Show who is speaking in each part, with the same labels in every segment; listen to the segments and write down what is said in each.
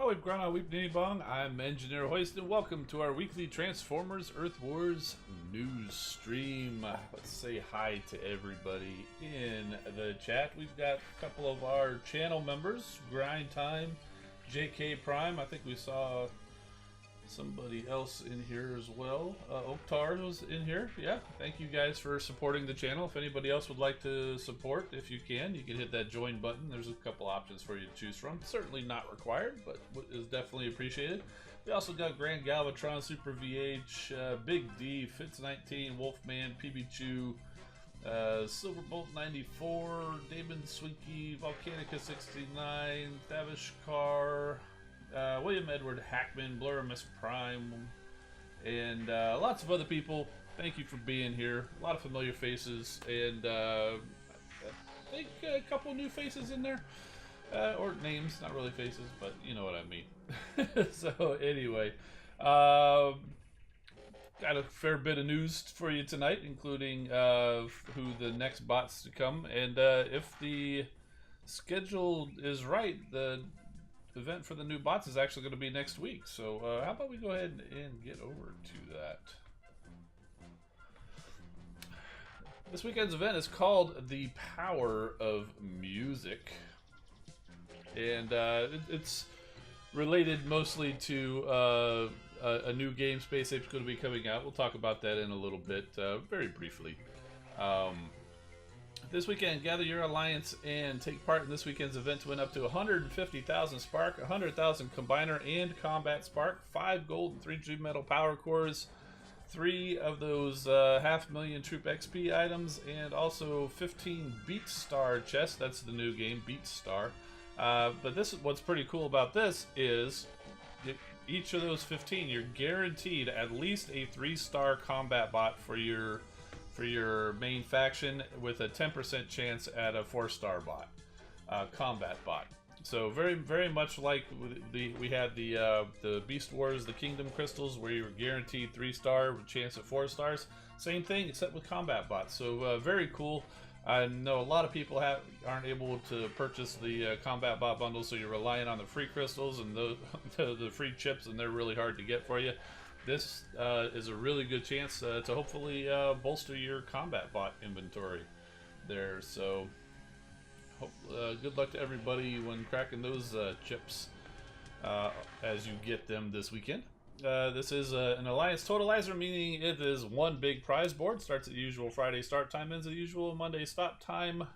Speaker 1: we've grown on Weep Nitty Bong. I'm Engineer Hoist, and welcome to our weekly Transformers Earth Wars news stream. Let's say hi to everybody in the chat. We've got a couple of our channel members, Grind Time, JK Prime. I think we saw somebody else in here as well. Oktar was in here. Yeah, thank you guys for supporting the channel. If anybody else would like to support, if you can hit that join button. There's a couple options for you to choose from. Certainly not required, but is definitely appreciated. We also got Grand Galvatron, Super VH, Big D, Fitz19, Wolfman, PB Chew, Silverbolt 94, Damon Swinky, Volcanica 69, Thavish Carr, William Edward Hackman, Blurimus Prime, and lots of other people. Thank you for being here. A lot of familiar faces, and I think a couple new faces in there, or names, not really faces, but you know what I mean. So anyway, got a fair bit of news for you tonight, including who the next bots to come, and if the schedule is right, the event for the new bots is actually going to be next week. So how about we go ahead and get over to that. This weekend's event is called The Power of Music, and it's related mostly to a new game Space Ape's going to be coming out. We'll talk about that in a little bit, very briefly. This weekend, gather your alliance and take part in this weekend's event to win up to 150,000 Spark, 100,000 Combiner and Combat Spark, 5 gold and 3 Dream Metal Power Cores, 3 of those 500,000 Troop XP items, and also 15 Beat Star chests. That's the new game, Beat Star. But this is what's pretty cool about this is each of those 15, you're guaranteed at least a 3-star combat bot for your main faction, with a 10% chance at a 4-star bot, combat bot. So very much like we had the Beast Wars, the Kingdom Crystals, where you were guaranteed 3-star with chance at 4 stars. Same thing except with combat bots. So very cool. I know a lot of people aren't able to purchase the combat bot bundle, so you're relying on the free crystals and the free chips, and they're really hard to get for you. This is a really good chance to hopefully bolster your combat bot inventory there. So good luck to everybody when cracking those chips as you get them this weekend. This is an Alliance Totalizer, meaning it is one big prize board. Starts at the usual Friday start time, ends at the usual Monday stop time,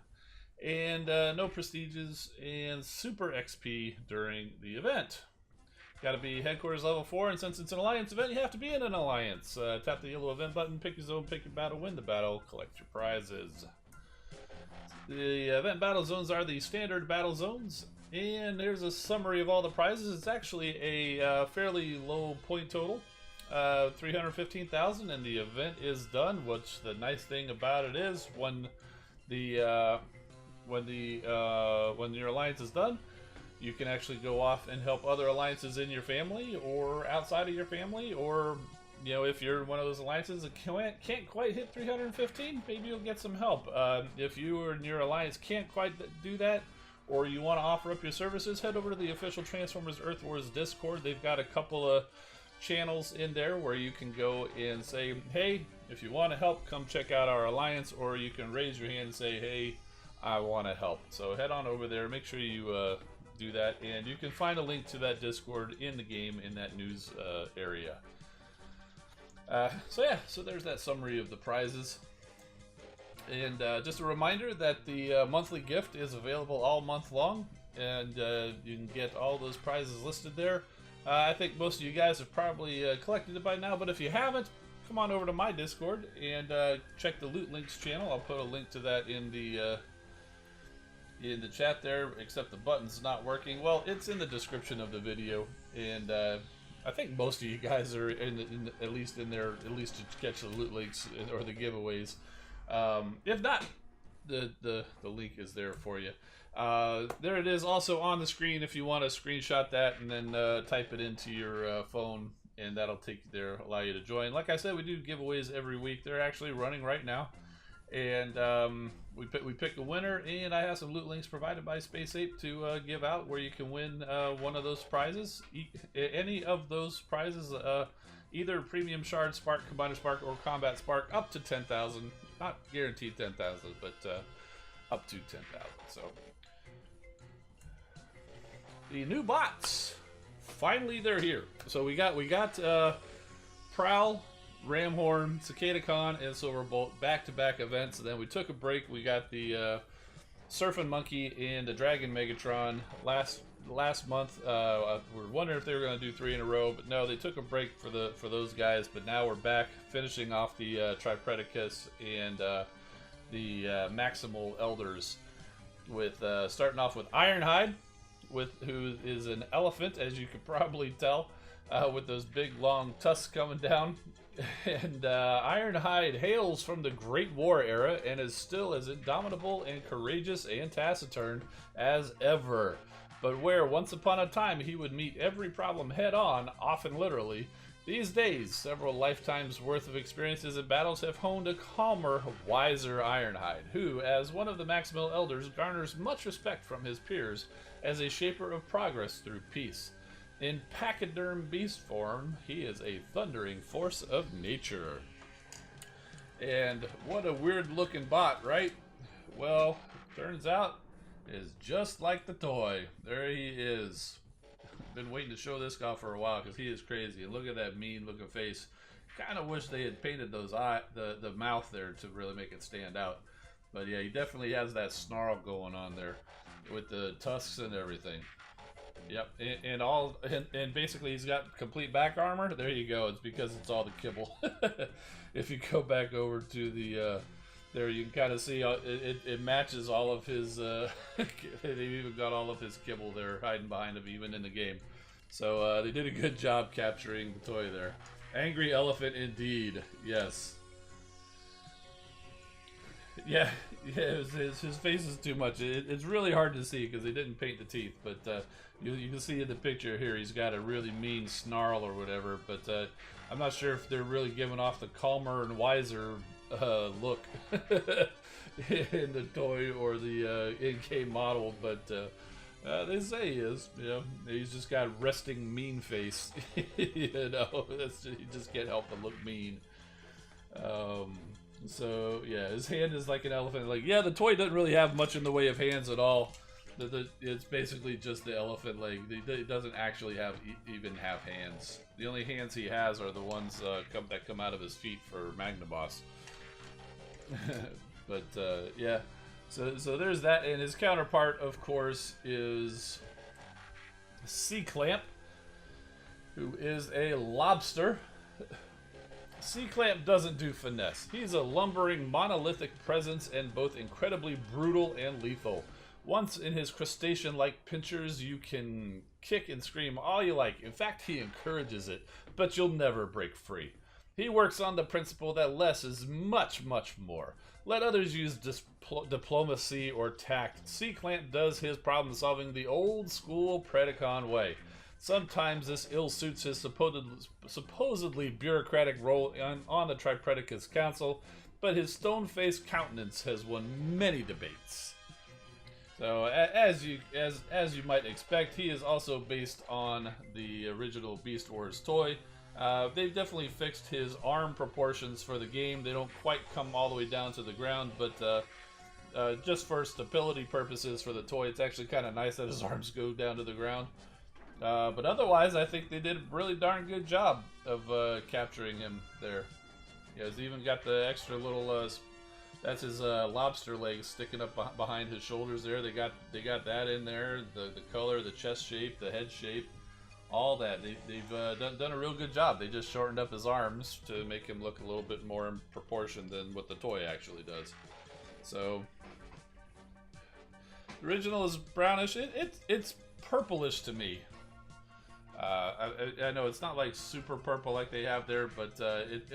Speaker 1: and no prestiges and super XP during the event. Got to be headquarters level 4, and since it's an alliance event, you have to be in an alliance. Tap the yellow event button, pick your zone, pick your battle, win the battle, collect your prizes. The event battle zones are the standard battle zones, and there's a summary of all the prizes. It's actually a fairly low point total, 315,000, and the event is done. Which the nice thing about it is when your alliance is done, you can actually go off and help other alliances in your family or outside of your family, or if you're one of those alliances that can't quite hit 315, maybe you'll get some help. If you and your alliance can't quite do that, or you want to offer up your services, head over to the official Transformers Earth Wars Discord. They've got a couple of channels in there where you can go and say, hey, if you want to help, come check out our alliance, or you can raise your hand and say, hey, I want to help. So head on over there, make sure you do that, and you can find a link to that Discord in the game in that news area. So there's that summary of the prizes, and just a reminder that the monthly gift is available all month long, and you can get all those prizes listed there. I think most of you guys have probably collected it by now, but if you haven't, come on over to my Discord and check the Loot Links channel. I'll put a link to that in the chat there, except the button's not working. Well, it's in the description of the video, and I think most of you guys are at least in there, at least to catch the loot links or the giveaways. If not, the link is there for you. There it is, also on the screen if you want to screenshot that and then type it into your phone, and that'll take you there, allow you to join. Like I said, we do giveaways every week. They're actually running right now. And we picked a winner, and I have some loot links provided by Space Ape to give out where you can win one of those prizes. Any of those prizes, either Premium Shard Spark, Combiner Spark, or Combat Spark, up to 10,000. Not guaranteed 10,000, but up to 10,000. So the new bots, finally they're here. So we got Prowl, Ramhorn, Cicada Con, and Silverbolt back-to-back events. And then we took a break. We got the Surfing Monkey and the Dragon Megatron last month. We were wondering if they were going to do 3 in a row, but no, they took a break for those guys. But now we're back, finishing off the Tripredacus and the Maximal Elders, with starting off with Ironhide, who is an elephant, as you could probably tell, with those big long tusks coming down. And Ironhide hails from the Great War era and is still as indomitable and courageous and taciturn as ever. But where once upon a time he would meet every problem head on, often literally, these days several lifetimes worth of experiences and battles have honed a calmer, wiser Ironhide, who, as one of the Maximal Elders, garners much respect from his peers as a shaper of progress through peace. In pachyderm beast form, he is a thundering force of nature. And what a weird looking bot, right? Well, turns out is just like the toy. There he is. Been waiting to show this guy for a while because he is crazy. And look at that mean looking face. Kind of wish they had painted those the mouth there to really make it stand out. But yeah, he definitely has that snarl going on there with the tusks and everything. Yep, and basically he's got complete back armor. There you go. It's because it's all the kibble. If you go back over to the there, you can kind of see it matches all of his. They've even got all of his kibble there hiding behind him, even in the game. So they did a good job capturing the toy there. Angry elephant indeed. Yes. Yeah, his face is too much. It's really hard to see because they didn't paint the teeth, but you can see in the picture here he's got a really mean snarl or whatever, but I'm not sure if they're really giving off the calmer and wiser look in the toy or the in-game model, but they say he is. You know, he's just got a resting mean face. You know, you just can't help but look mean. So yeah, his hand is like an elephant. Like, yeah, the toy doesn't really have much in the way of hands at all. It's basically just the elephant leg. It doesn't actually even have hands. The only hands he has are the ones that come out of his feet for Magnaboss. But yeah, so there's that, and his counterpart, of course, is C-Clamp, who is a lobster. C-Clamp doesn't do finesse. He's a lumbering, monolithic presence and both incredibly brutal and lethal. Once in his crustacean-like pinchers, you can kick and scream all you like. In fact, he encourages it, but you'll never break free. He works on the principle that less is much, much more. Let others use diplomacy or tact. C-Clamp does his problem-solving the old-school Predacon way. Sometimes this ill-suits his supposedly bureaucratic role on the Tripredacus Council, but his stone-faced countenance has won many debates. So, as you might expect, he is also based on the original Beast Wars toy. They've definitely fixed his arm proportions for the game. They don't quite come all the way down to the ground, but just for stability purposes for the toy, it's actually kind of nice that his arms go down to the ground. But otherwise, I think they did a really darn good job of capturing him there. Yeah, he's even got the extra little, that's his lobster leg sticking up behind his shoulders there. They got that in there, the color, the chest shape, the head shape, all that. They've done a real good job. They just shortened up his arms to make him look a little bit more in proportion than what the toy actually does. So, the original is brownish. It's purplish to me. I know it's not like super purple like they have there, but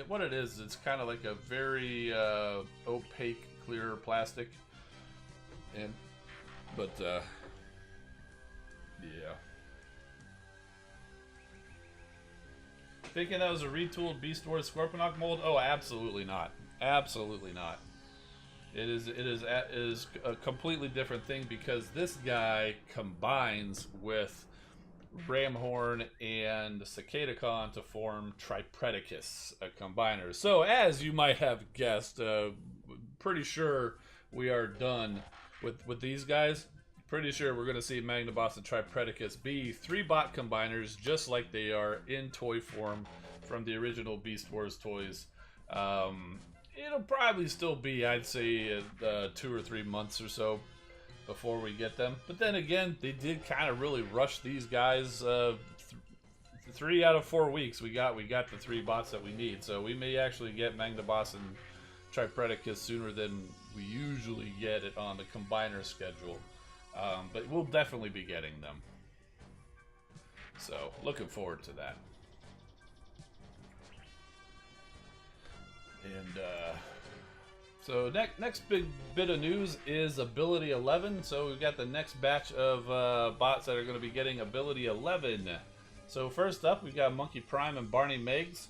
Speaker 1: what it is, it's kind of like a very opaque, clear plastic. But yeah. Thinking that was a retooled Beast Wars Scorponok mold? Oh, absolutely not. Absolutely not. It is a completely different thing because this guy combines with Ramhorn and Cicadacon to form Tripredicus, a combiner. So, as you might have guessed, pretty sure we are done with these guys. Pretty sure we're going to see Magnaboss and Tripredicus be 3-bot combiners, just like they are in toy form from the original Beast Wars toys. It'll probably still be, I'd say, 2 or 3 months or so before we get them. But then again, they did kind of really rush these guys. 3 out of 4 weeks, we got the 3 bots that we need. So we may actually get Magnaboss and Tripredicus sooner than we usually get it on the combiner schedule. But we'll definitely be getting them. So looking forward to that. And so next big bit of news is Ability 11. So we've got the next batch of bots that are going to be getting Ability 11. So first up, we've got Monkey Prime and Barney Meggs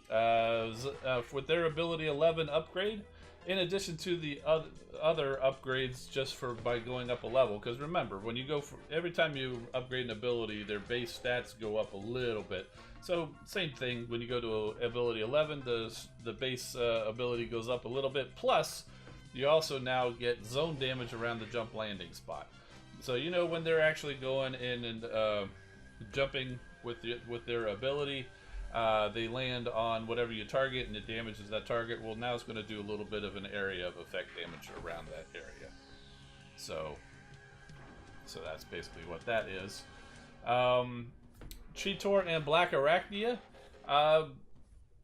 Speaker 1: with their Ability 11 upgrade. In addition to the other upgrades, just by going up a level. Because remember, when you go every time you upgrade an ability, their base stats go up a little bit. So same thing when you go to ability 11, the base ability goes up a little bit. Plus, you also now get zone damage around the jump landing spot. So you know when they're actually going in and jumping with their ability. They land on whatever you target and it damages that target. Well, now it's going to do a little bit of an area of effect damage around that area. So that's basically what that is. Cheetor and Black Arachnia.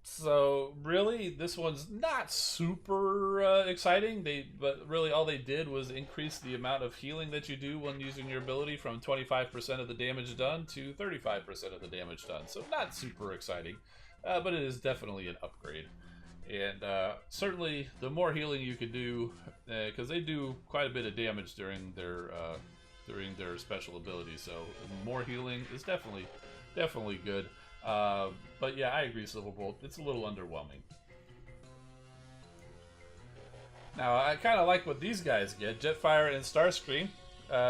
Speaker 1: So really, this one's not super exciting. But really all they did was increase the amount of healing that you do when using your ability from 25% of the damage done to 35% of the damage done. So not super exciting, but it is definitely an upgrade. And certainly the more healing you can do, because they do quite a bit of damage during their special abilities. So more healing is definitely good. But yeah, I agree, Silverbolt. It's a little underwhelming. Now, I kind of like what these guys get. Jetfire and Starscream.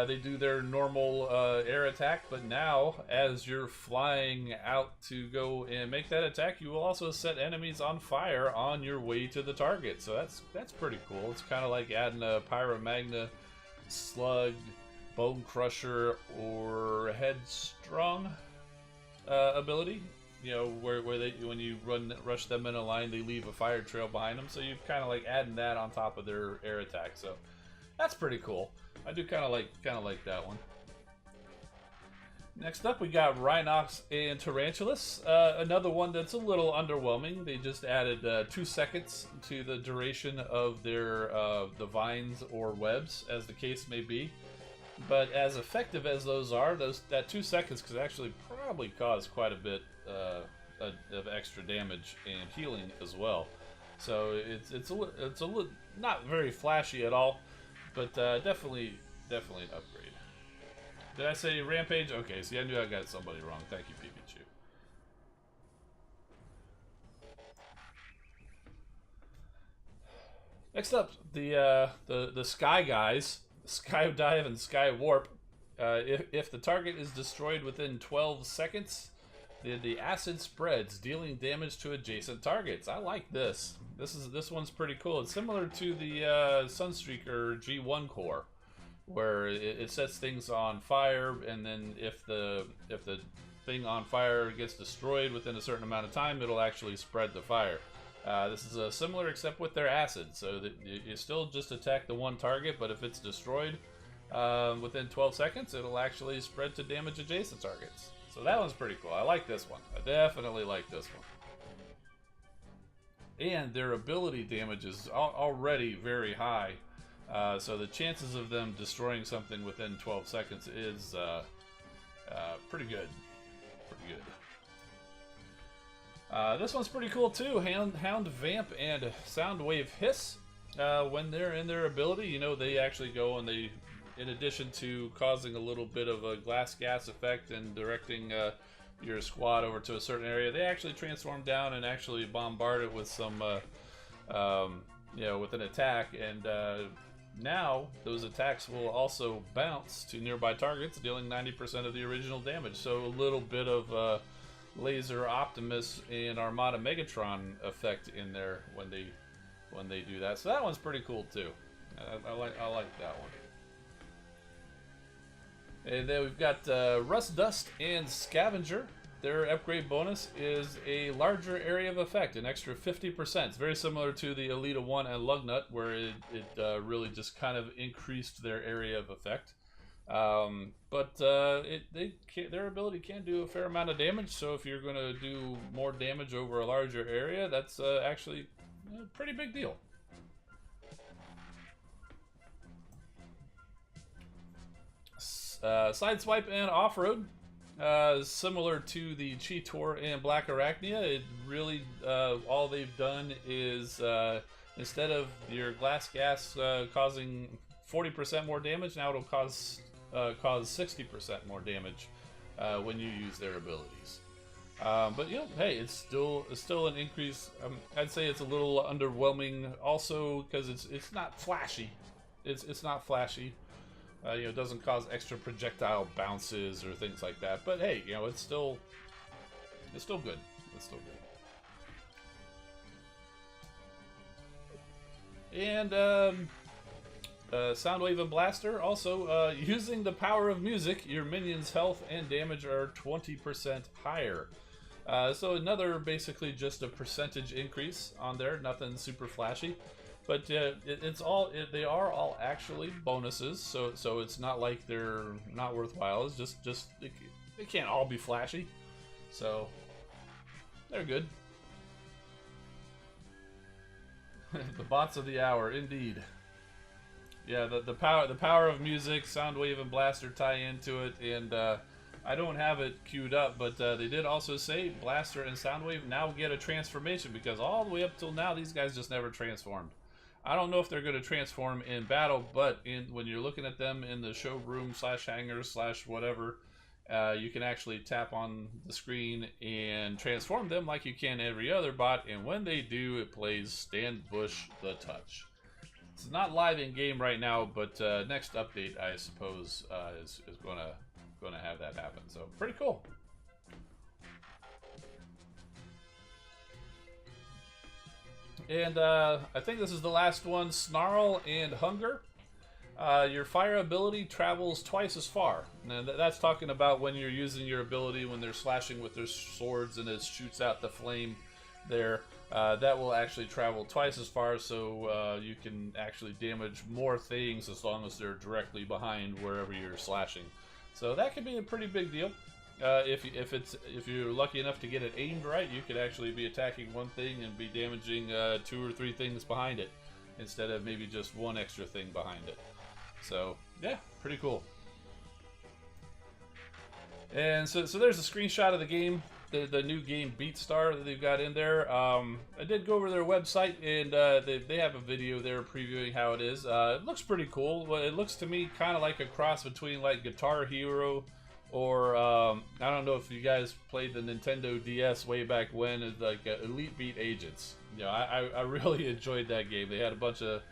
Speaker 1: They do their normal air attack, but now, as you're flying out to go and make that attack, you will also set enemies on fire on your way to the target. So that's pretty cool. It's kind of like adding a Pyromagna, Slug, Bone Crusher, or Headstrong ability. You know, where they, when you rush them in a line, they leave a fire trail behind them. So you're kind of like adding that on top of their air attack. So that's pretty cool. I do kind of like that one. Next up, we got Rhinox and Tarantulas. Another one that's a little underwhelming. They just added 2 seconds to the duration of their the vines or webs, as the case may be. But as effective as those are, that 2 seconds could actually probably cause quite a bit of extra damage and healing as well. So it's a little not very flashy at all, but definitely an upgrade. Did I say Rampage? Okay, see, I knew I got somebody wrong. Thank you, Pikachu. Next up, the Sky Guys, Sky Dive and Sky Warp. If the target is destroyed within 12 seconds, the acid spreads, dealing damage to adjacent targets. I like this. This one's pretty cool. It's similar to the Sunstreaker G1 core, where it sets things on fire, and then if the thing on fire gets destroyed within a certain amount of time, it'll actually spread the fire. This is similar except with their acid, so that you still just attack the one target, but if it's destroyed within 12 seconds, it'll actually spread to damage adjacent targets. So that one's pretty cool. I like this one. I definitely like this one. And their ability damage is already very high, so the chances of them destroying something within 12 seconds is pretty good. Pretty good. This one's pretty cool too. Hound Vamp and Soundwave Hiss. When they're in their ability, you know, they actually go and they, in addition to causing a little bit of a glass gas effect and directing your squad over to a certain area, they actually transform down and actually bombard it with some you know, with an attack, and now those attacks will also bounce to nearby targets, dealing 90% of the original damage. So a little bit of Laser Optimus and Armada Megatron effect in there when they do that. So that one's pretty cool too. I like that one. And then we've got Rust Dust and Scavenger. Their upgrade bonus is a larger area of effect, an extra 50%. It's very similar to the Elita 1 and Lugnut, where it really just kind of increased their area of effect. But their ability can do a fair amount of damage, so if you're going to do more damage over a larger area, that's actually a pretty big deal. Sideswipe and Off-Road. Similar to the Cheetor and Black Arachnia, it really, all they've done is, instead of your glass gas causing 40% more damage, now it'll cause 60% more damage when you use their abilities. But you know, hey, it's still an increase. I'd say it's a little underwhelming, also because it's not flashy. It's not flashy. You know, it doesn't cause extra projectile bounces or things like that. But hey, you know, it's still good. It's still good. And Soundwave and Blaster, also using the power of music, your minions' health and damage are 20% higher. So another, basically just a percentage increase on there. Nothing super flashy. But they are all actually bonuses, so it's not like they're not worthwhile. It's just they can't all be flashy, so they're good. The bots of the hour, indeed. Yeah, the power of music, Soundwave and Blaster tie into it, and I don't have it queued up, but they did also say Blaster and Soundwave now get a transformation, because all the way up till now these guys just never transformed. I don't know if they're going to transform in battle, but when you're looking at them in the showroom / hangar / whatever, you can actually tap on the screen and transform them like you can every other bot, and when they do, it plays Stand Bush the Touch. It's not live in game right now, but next update, I suppose, is gonna have that happen. So pretty cool. And I think this is the last one, Snarl and Hunger. Your fire ability travels twice as far. And that's talking about when you're using your ability, when they're slashing with their swords and it shoots out the flame there. That will actually travel twice as far, so you can actually damage more things as long as they're directly behind wherever you're slashing. So that could be a pretty big deal. If you're lucky enough to get it aimed right, you could actually be attacking one thing and be damaging 2 or 3 things behind it, instead of maybe just one extra thing behind it. So yeah, pretty cool. And so there's a screenshot of the game, the new game BeatStar that they've got in there. I did go over their website, and they have a video there previewing how it is. It looks pretty cool. Well, it looks to me kind of like a cross between like Guitar Hero, or I don't know if you guys played the Nintendo DS way back when. It's like Elite Beat Agents. You know, I really enjoyed that game. They had a bunch of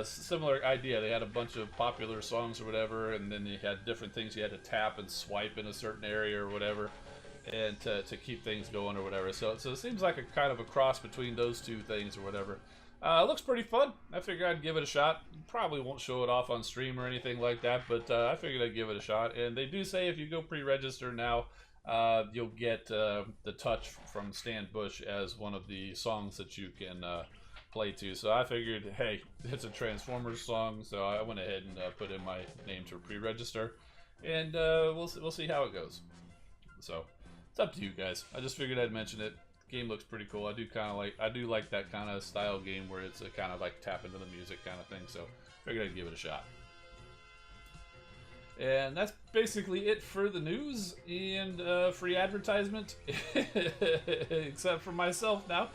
Speaker 1: similar idea. They had a bunch of popular songs or whatever, and then you had different things you had to tap and swipe in a certain area or whatever, and to keep things going or whatever. So it seems like a kind of a cross between those two things or whatever. It looks pretty fun. I figured I'd give it a shot. Probably won't show it off on stream or anything like that, but I figured I'd give it a shot. And they do say if you go pre-register now, you'll get the Touch from Stan Bush as one of the songs that you can play to. So I figured, hey, it's a Transformers song, so I went ahead and put in my name to pre-register, and we'll see how it goes. So it's up to you guys. I just figured I'd mention it. Game looks pretty cool. I do like that kind of style game where it's a kind of like tap into the music kind of thing. So figured I'd give it a shot. And that's basically it for the news and free advertisement, except for myself now.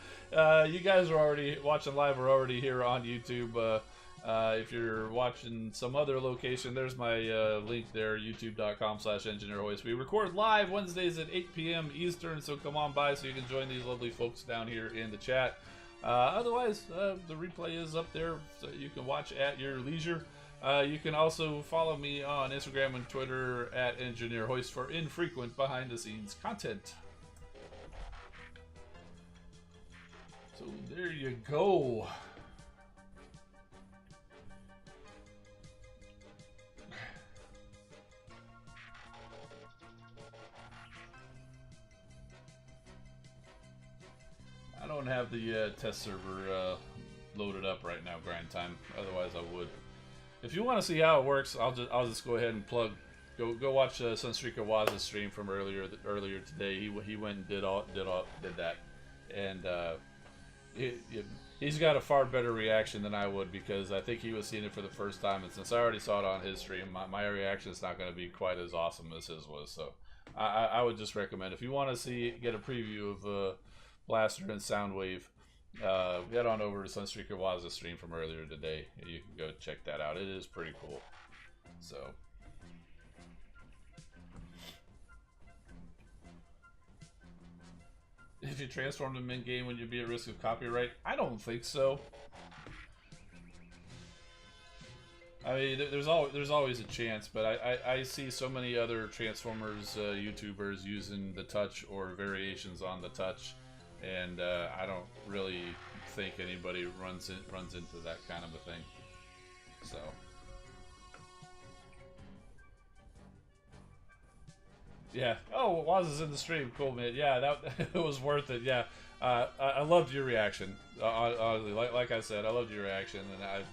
Speaker 1: You guys are already watching live. We're already here on YouTube. If you're watching some other location, there's my link there, youtube.com/engineerhoist. We record live Wednesdays at 8 p.m. Eastern, so come on by so you can join these lovely folks down here in the chat. Otherwise, the replay is up there, so you can watch at your leisure. You can also follow me on Instagram and Twitter at Engineer Hoist for infrequent behind-the-scenes content. So there you go. I don't have the test server loaded up right now, grind time. Otherwise, I would. If you want to see how it works, I'll just go ahead and plug. Go watch Sunstreaker Waz's stream from earlier today. He went and did that, and he's got a far better reaction than I would, because I think he was seeing it for the first time, and since I already saw it on his stream, my reaction is not going to be quite as awesome as his was. So I would just recommend, if you want to get a preview of Blaster and Soundwave, head on over to Sunstreaker Waz's stream from earlier today. You can go check that out. It is pretty cool. So if you transformed him in-game, would you be at risk of copyright? I don't think so. I mean, there's always a chance, but I see so many other Transformers YouTubers using the touch or variations on the touch, and I don't really think anybody runs into that kind of a thing. So yeah. Oh, Waz is in the stream. Cool, man. Yeah, that it was worth it. Yeah, I loved your reaction. Honestly, like I said, I loved your reaction, and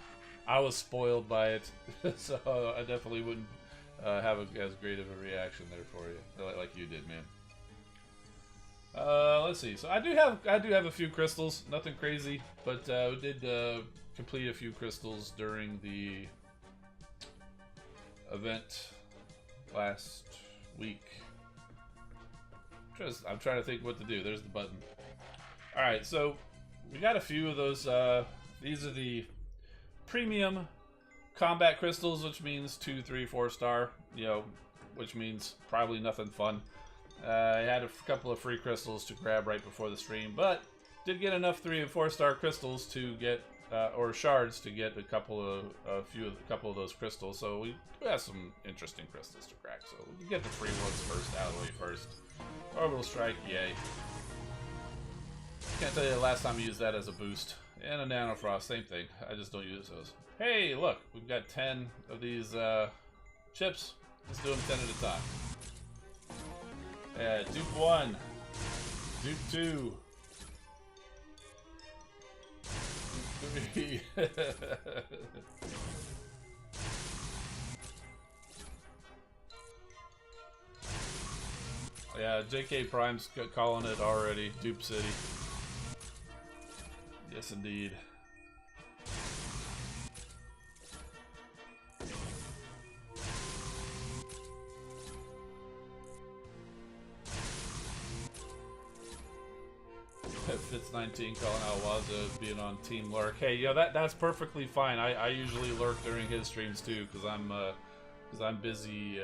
Speaker 1: I was spoiled by it, so I definitely wouldn't have as great of a reaction there for you, like you did, man. Let's see. So I do have a few crystals. Nothing crazy, but we did complete a few crystals during the event last week. I'm trying to think what to do. There's the button. All right, so we got a few of those. These are the premium combat crystals, which means 2, 3, 4 star. You know, which means probably nothing fun. I had a couple of free crystals to grab right before the stream, but did get enough 3 and 4 star crystals to get, or shards to get a couple of those crystals. So we have some interesting crystals to crack. So we can get the free ones first, out of the way first. Orbital Strike, yay. Can't tell you the last time I used that as a boost. And a Nanofrost, same thing. I just don't use those. Hey, look, we've got 10 of these chips. Let's do them 10 at a time. Yeah, Dupe 1, Dupe 2, Dupe 3. Yeah, JK Prime's calling it already, Dupe City. Yes, indeed. Fitz19 calling out Waza being on Team Lurk. Hey, yeah, that's perfectly fine. I usually lurk during his streams too, because I'm busy.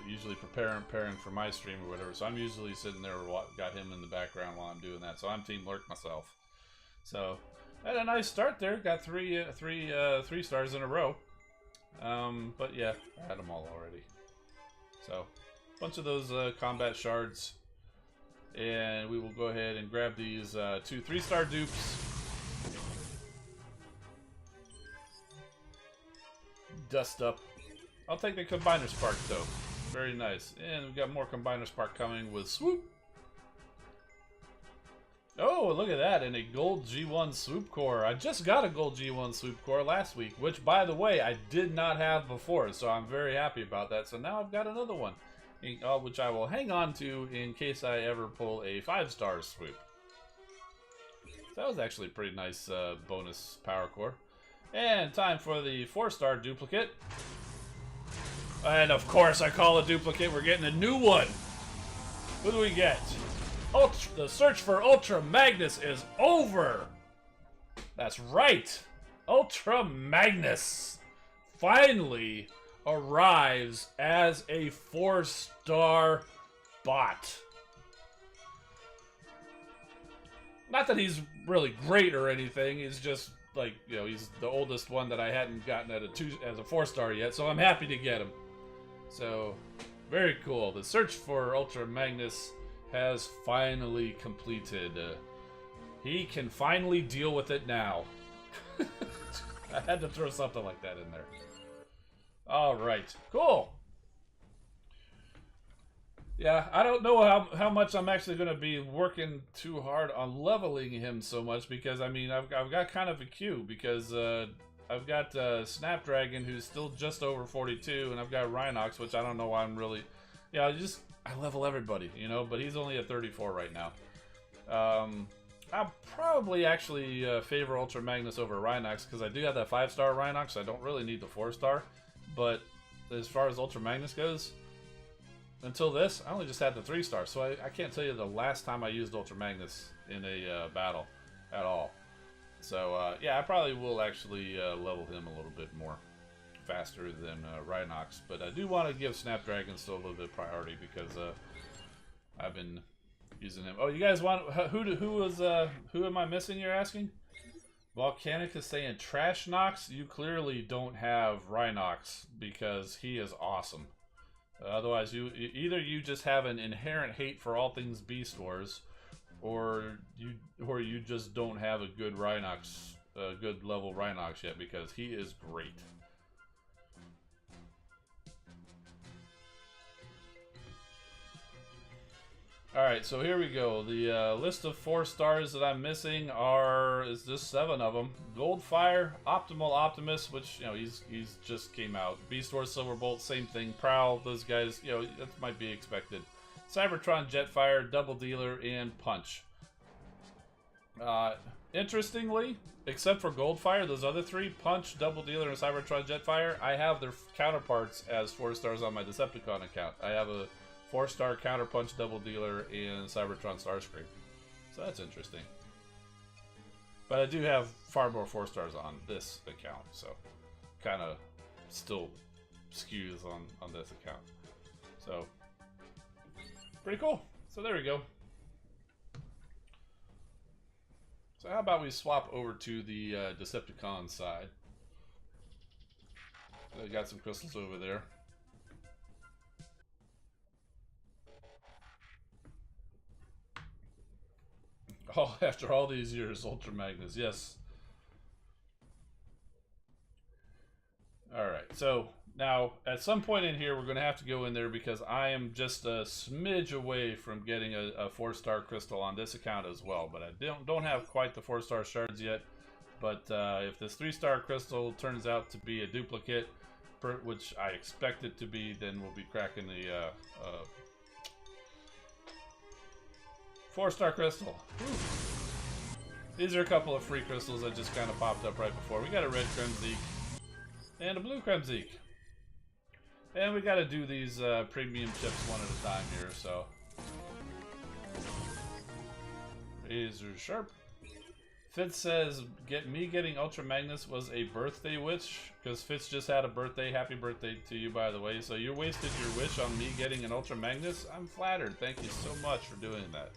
Speaker 1: Usually preparing for my stream or whatever. So I'm usually sitting there, got him in the background while I'm doing that. So I'm Team Lurk myself. So I had a nice start there. Got three stars in a row. But yeah, I had them all already. So a bunch of those combat shards, and we will go ahead and grab these 2 3-star dupes. Dust up. I'll take the Combiner Spark, though. Very nice. And we've got more Combiner Spark coming with Swoop. Oh, look at that. And a Gold G1 Swoop Core. I just got a Gold G1 Swoop Core last week, which, by the way, I did not have before. So I'm very happy about that. So now I've got another one, which I will hang on to in case I ever pull a 5-star Swoop. So that was actually a pretty nice bonus Power Core. And time for the 4-star duplicate. And of course, I call a duplicate. We're getting a new one. Who do we get? The search for Ultra Magnus is over. That's right. Ultra Magnus finally arrives as a 4-star bot. Not that he's really great or anything. He's just like, you know, he's the oldest one that I hadn't gotten at as a 4-star yet. So I'm happy to get him. So very cool. The search for Ultra Magnus has finally completed. He can finally deal with it now. I had to throw something like that in there. All right, cool. Yeah, I don't know how much I'm actually going to be working too hard on leveling him so much, because I mean I've got kind of a queue, because I've got Snapdragon, who's still just over 42, and I've got Rhinox, which I don't know why I'm really, yeah, I level everybody, you know, but he's only at 34 right now. I'll probably actually favor Ultra Magnus over Rhinox, because I do have that 5-star Rhinox, so I don't really need the 4-star. But as far as Ultra Magnus goes, until this, I only just had the 3-star, so I can't tell you the last time I used Ultra Magnus in a battle at all. So yeah, I probably will actually level him a little bit more faster than Rhinox, but I do want to give Snapdragon still a little bit of priority, because I've been using him. Oh, you guys want who am I missing? You're asking. Volcanic is saying Trash Nox. You clearly don't have Rhinox, because he is awesome. Otherwise, either you just have an inherent hate for all things Beast Wars, or you just don't have a good Rhinox, good level Rhinox yet, because he is great. Alright, so here we go. The list of 4 stars that I'm missing is just 7 of them. Goldfire, Optimal Optimus, which, you know, he's just came out. Beast Wars Silverbolt, same thing. Prowl, those guys, you know, that might be expected. Cybertron, Jetfire, Double Dealer, and Punch. Interestingly, except for Goldfire, those other 3, Punch, Double Dealer, and Cybertron, Jetfire, I have their counterparts as 4 stars on my Decepticon account. I have a 4-star Counterpunch, Double Dealer, and Cybertron Starscream. So that's interesting. But I do have far more 4 stars on this account, so kind of still skews on this account. So pretty cool. So there we go. So how about we swap over to the Decepticon side. I got some crystals over there. Oh, after all these years, Ultra Magnus, yes. Alright, so now at some point in here, we're going to have to go in there, because I am just a smidge away from getting a 4-star crystal on this account as well. But I don't have quite the 4-star shards yet. But if this 3-star crystal turns out to be a duplicate, which I expect it to be, then we'll be cracking the 4-star crystal. Whew. These are a couple of free crystals that just kind of popped up right before. We got a red Kremzeek and a blue Kremzeek. And we got to do these premium chips one at a time here, so. Razor sharp. Fitz says, getting Ultra Magnus was a birthday wish, because Fitz just had a birthday. Happy birthday to you, by the way. So you wasted your wish on me getting an Ultra Magnus? I'm flattered. Thank you so much for doing that.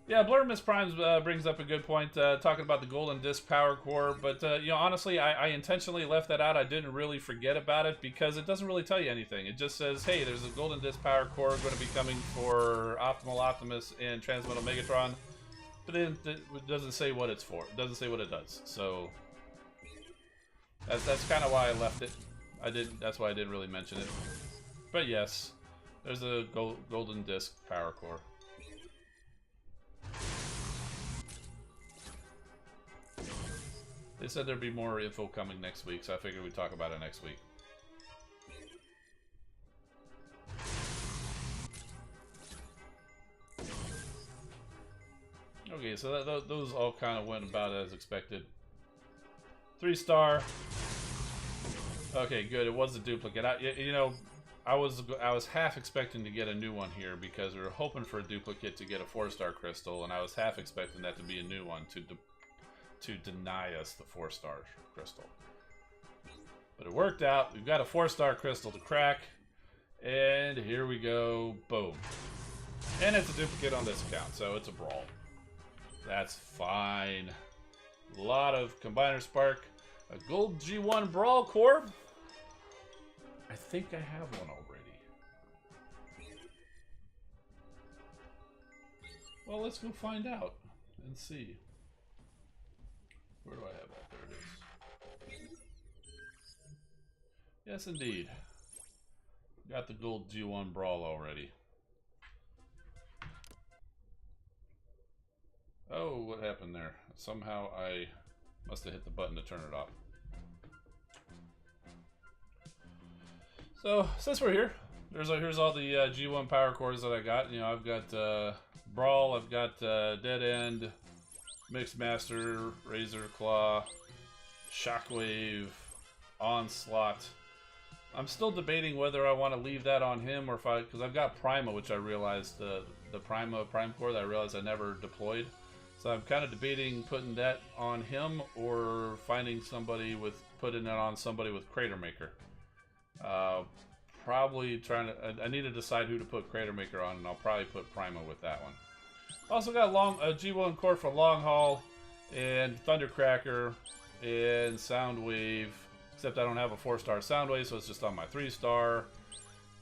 Speaker 1: Yeah, Blur Miss Primes brings up a good point, talking about the Golden Disc Power Core, but, you know, honestly, I intentionally left that out. I didn't really forget about it, because it doesn't really tell you anything. It just says, hey, there's a Golden Disc Power Core going to be coming for Optimal Optimus and Transmetal Megatron, but it doesn't say what it's for. It doesn't say what it does, so that's kind of why I left it. That's why I didn't really mention it. But yes, there's a Golden Disc Power Core. They said there'd be more info coming next week, so I figured we'd talk about it next week. Okay, so those all kind of went about as expected. 3-star. Okay, good. It was a duplicate. You know, I was half expecting to get a new one here, because we were hoping for a duplicate to get a 4-star crystal, and I was half expecting that to be a new one to deny us the 4-star crystal. But it worked out. We've got a 4-star crystal to crack. And here we go. Boom. And it's a duplicate on this account, so it's a brawl. That's fine. A lot of Combiner Spark. A gold G1 Brawl Core. I think I have one already. Well, let's go find out and see. Where do I have that? There it is. Yes, indeed. Got the gold G1 Brawl already. Oh, what happened there? Somehow I must have hit the button to turn it off. So, since we're here, here's all the G1 power cores that I got. You know, I've got Brawl, I've got Dead End, Mixed Master, Razor Claw, Shockwave, Onslaught. I'm still debating whether I want to leave that on him or if because I've got Prima, which I realized, the Prime Core that I realized I never deployed. So I'm kind of debating putting that on him or finding somebody with, putting it on somebody with Crater Maker. Probably trying to, I need to decide who to put Crater Maker on, and I'll probably put Prima with that one. Also got a G1 core for Long Haul, and Thundercracker, and Soundwave, except I don't have a 4-star Soundwave, so it's just on my 3-star.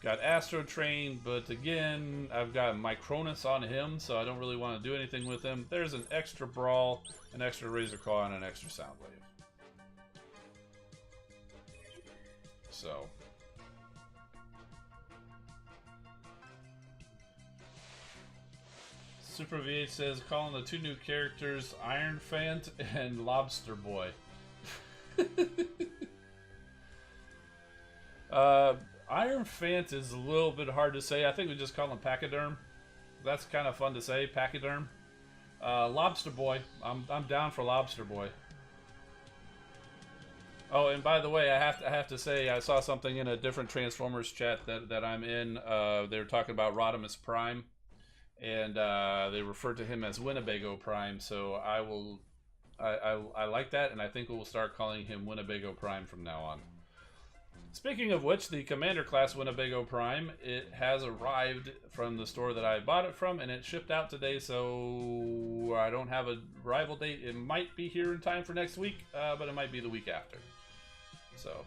Speaker 1: Got Astro Train, but again, I've got Micronus on him, so I don't really want to do anything with him. There's an extra Brawl, an extra Razor Claw, and an extra Soundwave. So... Super VH says, calling the 2 new characters Iron Fant and Lobster Boy. Iron Fant is a little bit hard to say. I think we just call him Pachyderm. That's kind of fun to say, Pachyderm. Lobster Boy. I'm down for Lobster Boy. Oh, and by the way, I have to say, I saw something in a different Transformers chat that I'm in. They were talking about Rodimus Prime. And they refer to him as Winnebago Prime, so I like that, and I think we'll start calling him Winnebago Prime from now on. Speaking of which, the Commander Class Winnebago Prime, it has arrived from the store that I bought it from, and it shipped out today, so I don't have a arrival date. It might be here in time for next week, but it might be the week after. So,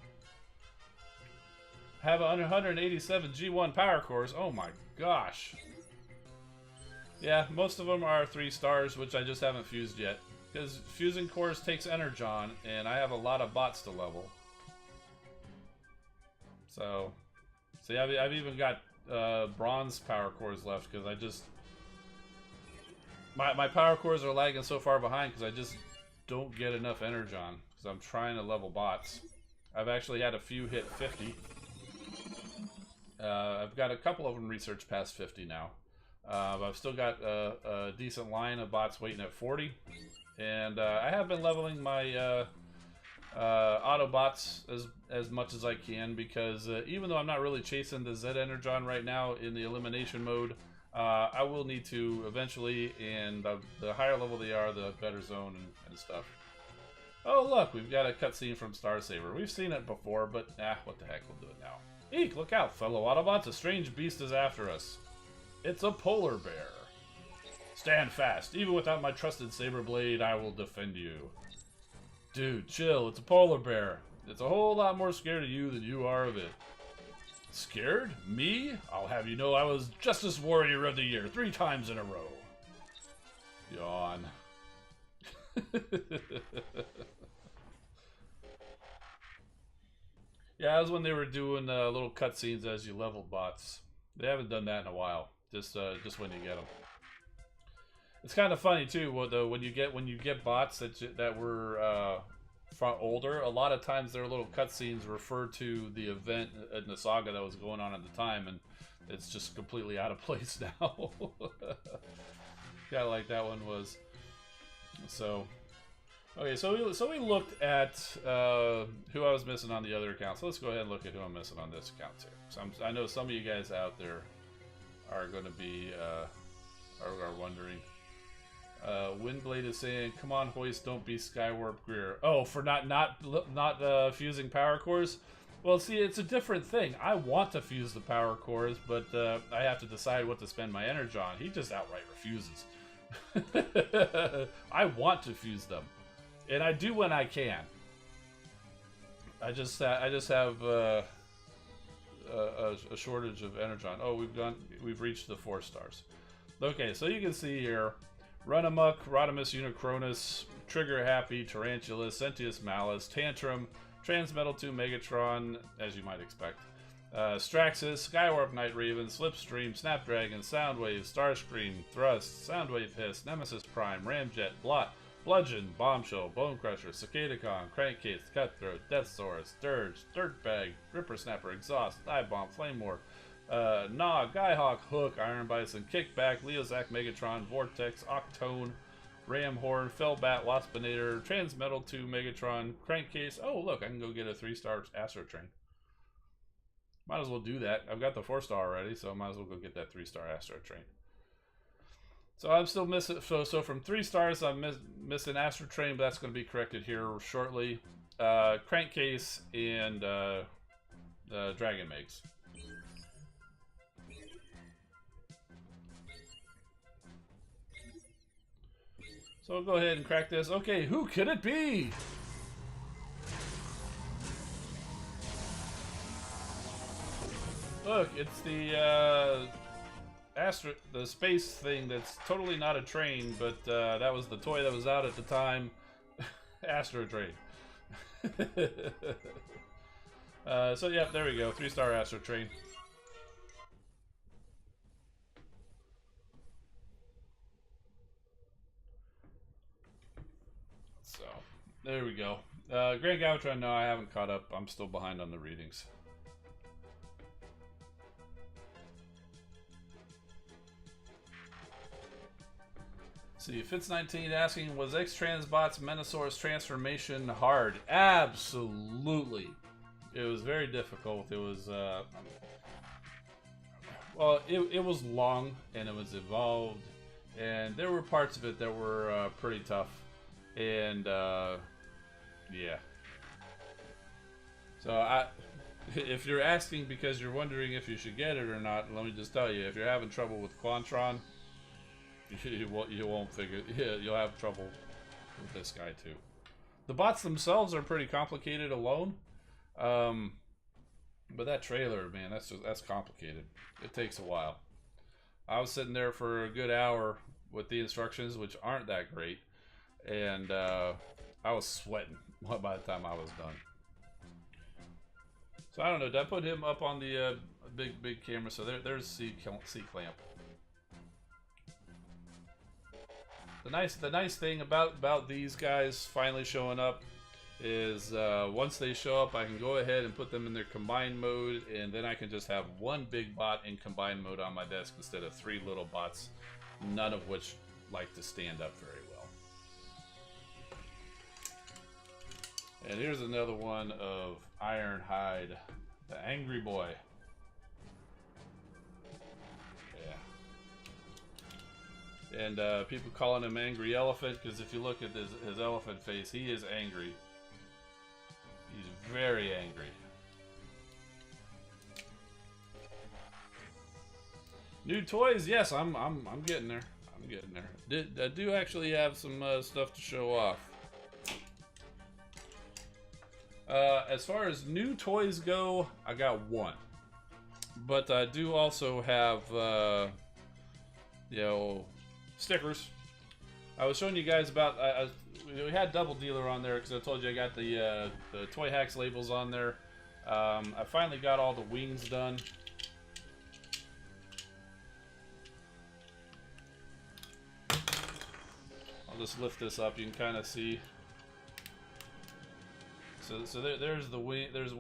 Speaker 1: have 187 G1 power cores. Oh my gosh. Yeah, most of them are 3 stars, which I just haven't fused yet. Because fusing cores takes Energon, and I have a lot of bots to level. So yeah, I've even got bronze power cores left, because I just... My power cores are lagging so far behind, because I just don't get enough Energon, because I'm trying to level bots. I've actually had a few hit 50. I've got a couple of them researched past 50 now. But I've still got a decent line of bots waiting at 40, and I have been leveling my Autobots as much as I can, because even though I'm not really chasing the Z Energon right now in the elimination mode, I will need to eventually, and the higher level they are, the better zone and stuff. Oh look, we've got a cutscene from Star Saber. We've seen it before, but what the heck, we'll do it now. Eek, look out, fellow Autobots, a strange beast is after us. It's a polar bear. Stand fast. Even without my trusted saber blade, I will defend you. Dude, chill. It's a polar bear. It's a whole lot more scared of you than you are of it. Scared? Me? I'll have you know I was Justice Warrior of the Year 3 times in a row. Yawn. Yeah, that was when they were doing little cutscenes as you leveled bots. They haven't done that in a while. Just when you get them. It's kind of funny too. Though when you get bots that were older, a lot of times their little cutscenes refer to the event in the saga that was going on at the time, and it's just completely out of place now. Kind of like that one was. So, okay, so we looked at who I was missing on the other account. So let's go ahead and look at who I'm missing on this account too. So I know some of you guys out there are going to be are wondering. Windblade is saying, "Come on, Hoist, don't be Skywarp Greer." Oh, for not fusing power cores. Well, see, it's a different thing. I want to fuse the power cores, but I have to decide what to spend my energy on. He just outright refuses. I want to fuse them, and I do when I can. I just have a shortage of energon. Oh, we've reached the 4 stars. Okay, so you can see here, Run Amok, Rodimus Unicronus, Trigger Happy, Tarantula, Sentius Malice, Tantrum, Transmetal 2 Megatron, as you might expect, Straxus, Skywarp Night Raven, Slipstream, Snapdragon, Soundwave, Starscream, Thrust, Soundwave Hiss, Nemesis Prime, Ramjet, Blot, Bludgeon, Bombshell, Bonecrusher, Cicadacon, Crankcase, Cutthroat, Deathsaurus, Dirge, Dirtbag, Ripper Snapper, Exhaust, Dive-Bomb, Flamewar, Gnaw, Skyhawk, Hook, Iron Bison, Kickback, Leozak, Megatron, Vortex, Octone, Ramhorn, Fellbat, Waspinator, Transmetal 2 Megatron, Crankcase. Oh, look, I can go get a 3-star Astro Train. Might as well do that. I've got the 4-star already, so I might as well go get that 3-star Astro Train. So I'm still missing. So from 3 stars, I'm missing Astro Train, but that's going to be corrected here shortly. Crankcase and Dragon Megs. So we'll go ahead and crack this. Okay, who could it be? Look, it's the the space thing that's totally not a train, but that was the toy that was out at the time. Astro Train. So yeah, there we go. 3-star Astro Train. So there we go. Grand Galvatron, no, I haven't caught up. I'm still behind on the readings. See, Fitz19 asking, was X-Transbot's Menosaurus transformation hard? Absolutely. It was very difficult. It was, well, it was long, and it was involved, and there were parts of it that were pretty tough, and, yeah. So, if you're asking because you're wondering if you should get it or not, let me just tell you, if you're having trouble with Quantron, you won't figure. Yeah, you'll have trouble with this guy too. The bots themselves are pretty complicated alone, but that trailer, man, that's complicated. It takes a while. I was sitting there for a good hour with the instructions, which aren't that great, and I was sweating by the time I was done. So I don't know. Did I put him up on the big camera? So there's C-Clamp. The nice thing about these guys finally showing up is once they show up, I can go ahead and put them in their combined mode, and then I can just have one big bot in combined mode on my desk instead of 3 little bots, none of which like to stand up very well. And here's another one of Ironhide, the Angry Boy. And people calling him Angry Elephant, because if you look at his elephant face, he is angry. He's very angry. New toys, yes, I'm getting there. I'm getting there. I do actually have some stuff to show off. As far as new toys go, I got 1, but I do also have you know, stickers. I was showing you guys about we had Double Dealer on there because I told you I got the Toy Hacks labels on there. I finally got all the wings done. I'll just lift this up. You can kind of see. So there's the wing. There's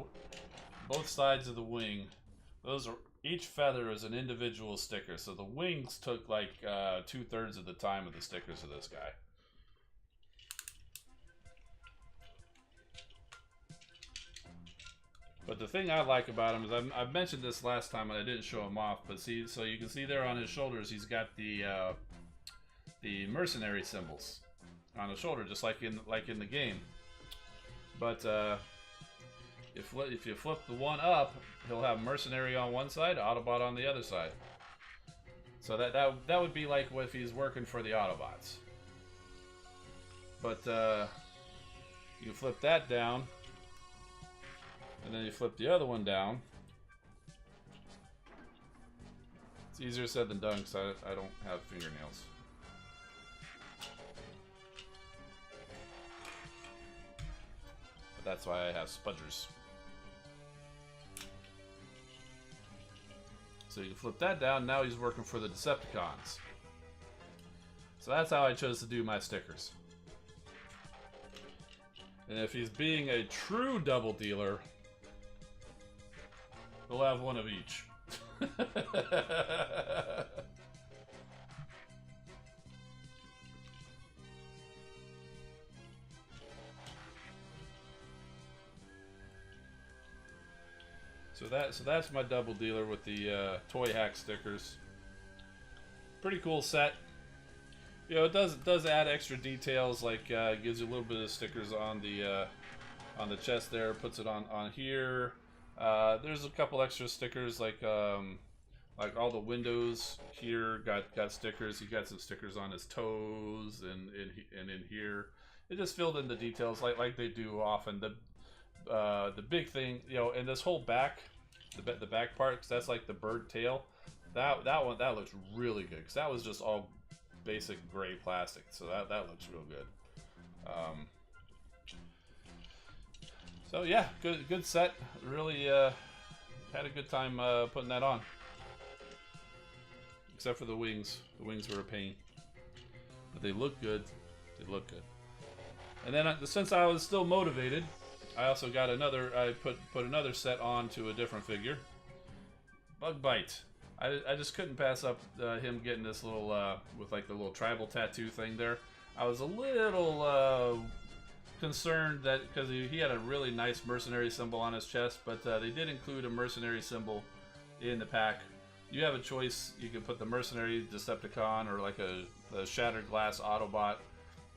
Speaker 1: both sides of the wing. Those are. Each feather is an individual sticker, so the wings took like 2/3 of the time of the stickers of this guy. But the thing I like about him is I've mentioned this last time and I didn't show him off, but see, so you can see there on his shoulders, he's got the mercenary symbols on the shoulder, just like in the game. But if you flip the one up, he'll have Mercenary on one side, Autobot on the other side. So that would be like if he's working for the Autobots. But you flip that down, and then you flip the other one down. It's easier said than done because I don't have fingernails. But that's why I have spudgers. So you can flip that down, now he's working for the Decepticons. So that's how I chose to do my stickers. And if he's being a true double dealer, he'll have one of each. So that's my double dealer with the Toy Hack stickers. Pretty cool set. You know, it does add extra details, like gives you a little bit of stickers on the chest there, puts it on here. There's a couple extra stickers, like all the windows here got stickers. He got some stickers on his toes and in here. It just filled in the details like they do often. The big thing, you know, and this whole back, the back part, because that's like the bird tail. That looks really good, because that was just all basic gray plastic, so that looks real good. So yeah, good set. Really had a good time putting that on. Except for the wings. The wings were a pain, but they look good. They look good. And then since I was still motivated, I also got another. I put another set on to a different figure. Bug Bite. I just couldn't pass up him getting this little with like the little tribal tattoo thing there. I was a little concerned that because he had a really nice mercenary symbol on his chest, but they did include a mercenary symbol in the pack. You have a choice. You can put the mercenary Decepticon or like a shattered glass Autobot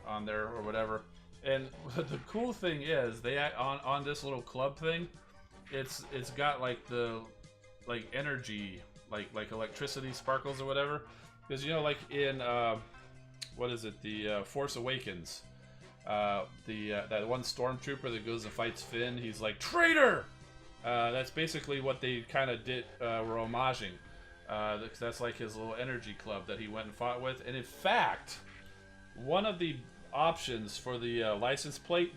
Speaker 1: on there or whatever. And the cool thing is, they on this little club thing, it's got like the energy, like electricity sparkles or whatever. Because you know, like in what is it, the Force Awakens, that one stormtrooper that goes and fights Finn, he's like, traitor. That's basically what they kind of did, were homaging. That's like his little energy club that he went and fought with. And in fact, one of the options for the license plate,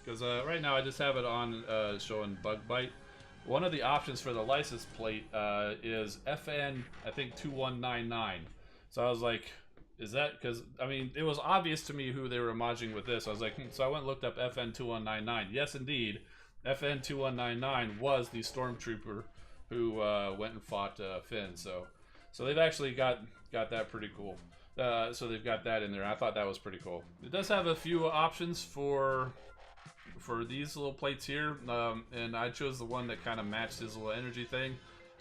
Speaker 1: because right now I just have it on showing Bug Bite. One of the options for the license plate is FN, I think 2199. So I was like, is that, because I mean it was obvious to me who they were homaging with this. I was like, so I went and looked up FN 2199. Yes, indeed, FN 2199 was the stormtrooper who went and fought Finn. So they've actually got that pretty cool. So they've got that in there. I thought that was pretty cool. It does have a few options for these little plates here, and I chose the one that kind of matched his little energy thing.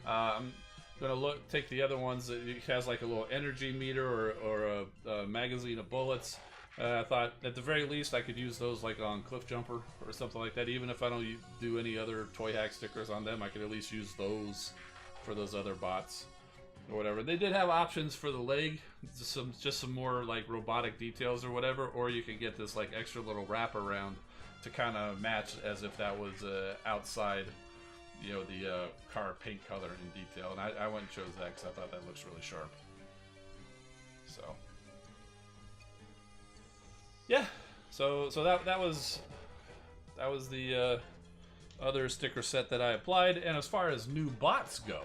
Speaker 1: I'm gonna take the other ones that it has like a little energy meter or a magazine of bullets. I thought at the very least I could use those like on Cliff Jumper or something like that. Even if I don't do any other Toy Hack stickers on them, I could at least use those for those other bots or whatever. They did have options for the leg, just some more like robotic details or whatever, or you could get this like extra little wraparound to kind of match as if that was outside, you know, the car paint color in detail. And I went and chose that because I thought that looks really sharp. So yeah, so that was the other sticker set that I applied. And as far as new bots go,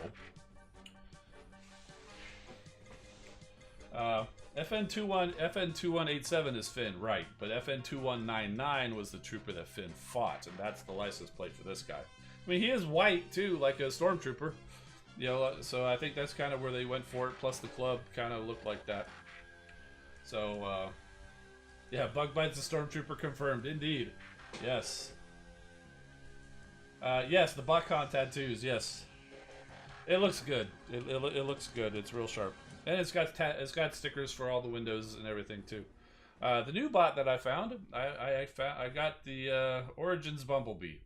Speaker 1: FN2187 is Finn, right? But FN2199 was the trooper that Finn fought, and that's the license plate for this guy. I mean, he is white too, like a stormtrooper, you know. So I think that's kind of where they went for it. Plus, the club kind of looked like that. So yeah, Bug Bite's a stormtrooper confirmed, indeed. Yes. Yes, the BotCon tattoos. Yes, it looks good. It looks good. It's real sharp. And it's got stickers for all the windows and everything too. The new bot that I found, I got the Origins Bumblebee.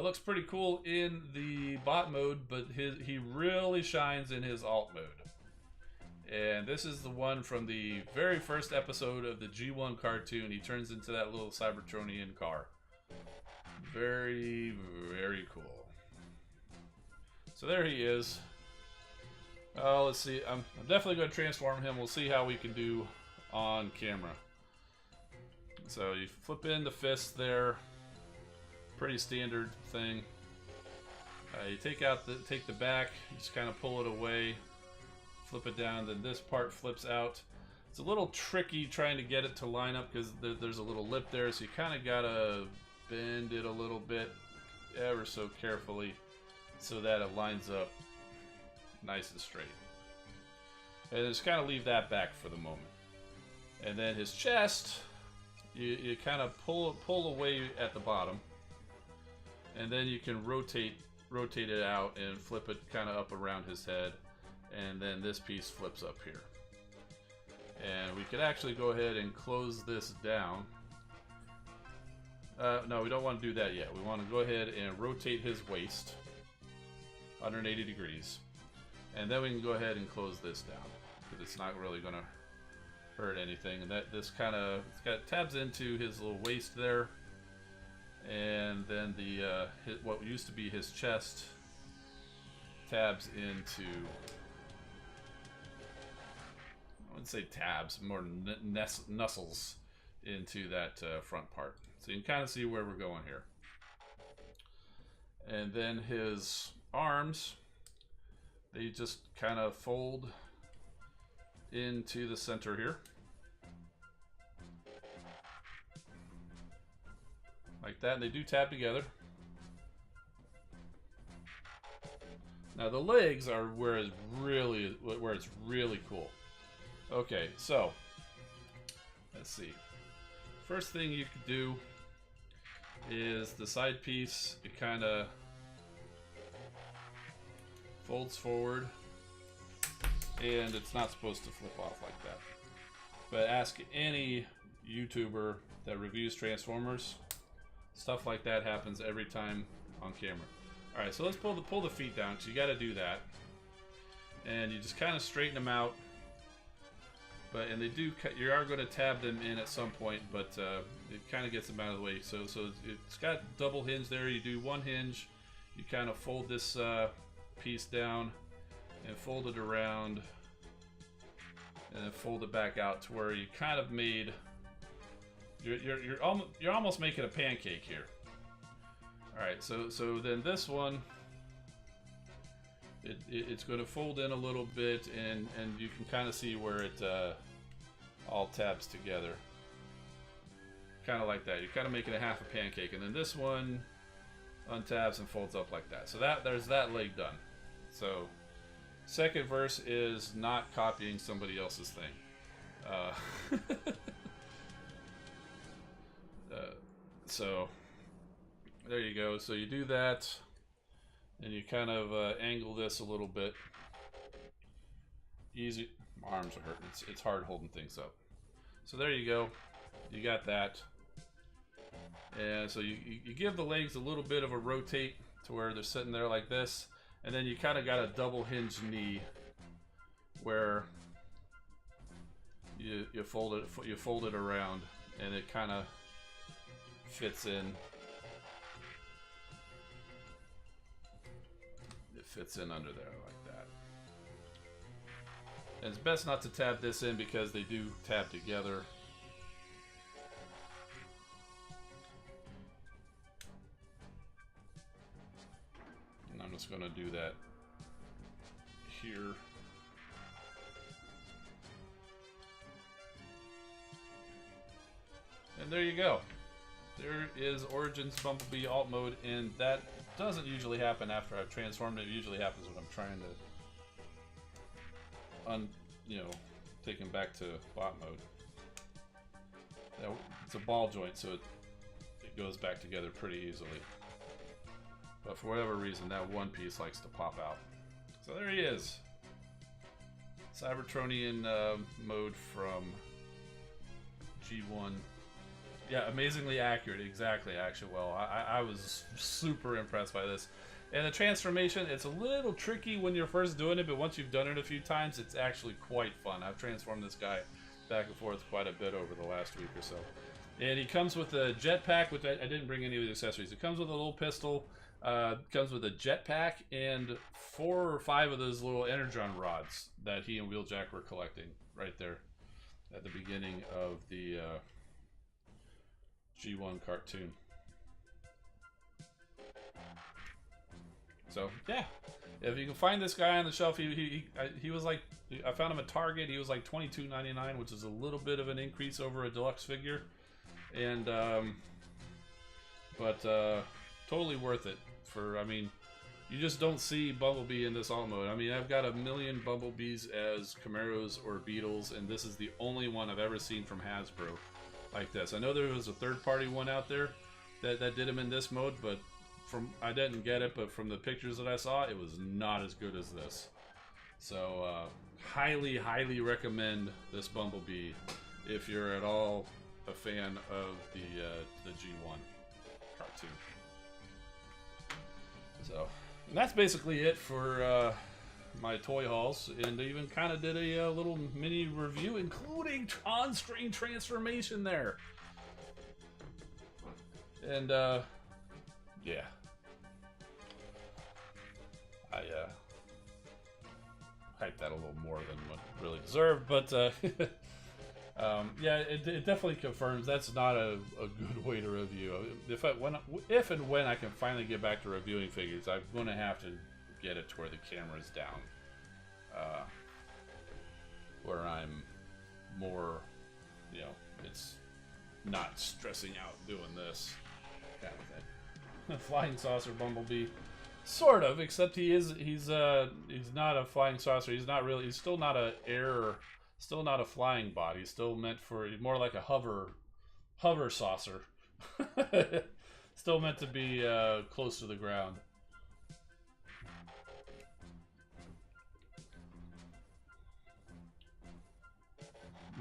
Speaker 1: Looks pretty cool in the bot mode, but he really shines in his alt mode. And this is the one from the very first episode of the G1 cartoon. He turns into that little Cybertronian car. Very, very cool. So there he is. Let's see. I'm definitely going to transform him. We'll see how we can do on camera. So you flip in the fist there. Pretty standard thing. You take the back. You just kind of pull it away. Flip it down. Then this part flips out. It's a little tricky trying to get it to line up because there's a little lip there. So you kind of gotta bend it a little bit, ever so carefully, so that it lines up nice and straight. And just kind of leave that back for the moment. And then his chest, you kind of pull away at the bottom, and then you can rotate it out and flip it kind of up around his head, and then this piece flips up here. And we could actually go ahead and close this down. No, we don't want to do that yet. We want to go ahead and rotate his waist 180 degrees. And then we can go ahead and close this down, because it's not really going to hurt anything. And this kind of tabs into his little waist there. And then what used to be his chest tabs into, I wouldn't say tabs, more nuzzles into that front part. So you can kind of see where we're going here. And then his arms, they just kind of fold into the center here. Like that, and they do tab together. Now the legs are where it's really cool. Okay, so let's see. First thing you can do is the side piece. It kind of folds forward, and it's not supposed to flip off like that. But ask any YouTuber that reviews Transformers. Stuff like that happens every time on camera. All right, so let's pull the feet down. So you got to do that, and you just kind of straighten them out. And they do. You are going to tab them in at some point, but it kind of gets them out of the way. So it's got double hinge there. You do one hinge. You kind of fold this piece down and fold it around, and then fold it back out to where you kind of made. You're almost making a pancake here. All right, so then this one, it's going to fold in a little bit, and you can kind of see where it all tabs together, kind of like that. You're kind of making a half a pancake, and then this one untabs and folds up like that. So there's that leg done. So second verse is not copying somebody else's thing. So there you go. So you do that, and you kind of angle this a little bit. Easy. My arms are hurting. It's hard holding things up. So there you go. You got that. And so you give the legs a little bit of a rotate to where they're sitting there like this, and then you kind of got a double hinge knee where you fold it around, and it kind of fits in. It fits in under there like that. And it's best not to tab this in because they do tab together. And I'm just going to do that here. And there you go. There is Origins Bumblebee alt mode, and that doesn't usually happen after I've transformed it. It usually happens when I'm trying to take him back to bot mode. It's a ball joint, so it goes back together pretty easily. But for whatever reason, that one piece likes to pop out. So there he is. Cybertronian mode from G1 Yeah, amazingly accurate. Exactly, actually. Well, I was super impressed by this. And the transformation, it's a little tricky when you're first doing it, but once you've done it a few times, it's actually quite fun. I've transformed this guy back and forth quite a bit over the last week or so. And he comes with a jetpack, which I didn't bring any of the accessories. It comes with a little pistol, comes with a jetpack, and 4 or 5 of those little energon rods that he and Wheeljack were collecting right there at the beginning of the G1 cartoon. So yeah, if you can find this guy on the shelf, he was like, I found him at Target. He was like $22.99, which is a little bit of an increase over a deluxe figure, and but totally worth it. For, I mean, you just don't see Bumblebee in this alt mode. I mean, I've got a million Bumblebees as Camaros or Beetles, and this is the only one I've ever seen from Hasbro like this. I know there was a third-party one out there that did him in this mode, but I didn't get it, but from the pictures that I saw, it was not as good as this. So, highly recommend this Bumblebee if you're at all a fan of the G1 cartoon. So, and that's basically it for my toy hauls, and I even kind of did a little mini review, including on-screen transformation there. And yeah, I hyped that a little more than what it really deserved, but yeah, it definitely confirms that's not a good way to review. If and when I can finally get back to reviewing figures, I'm going to have to get it to where the camera's down, where I'm more, you know, it's not stressing out doing this kind of thing. Flying saucer Bumblebee, sort of, except he's not a flying saucer. He's still not still not a flying body. Still meant for more like a hover saucer. Still meant to be close to the ground.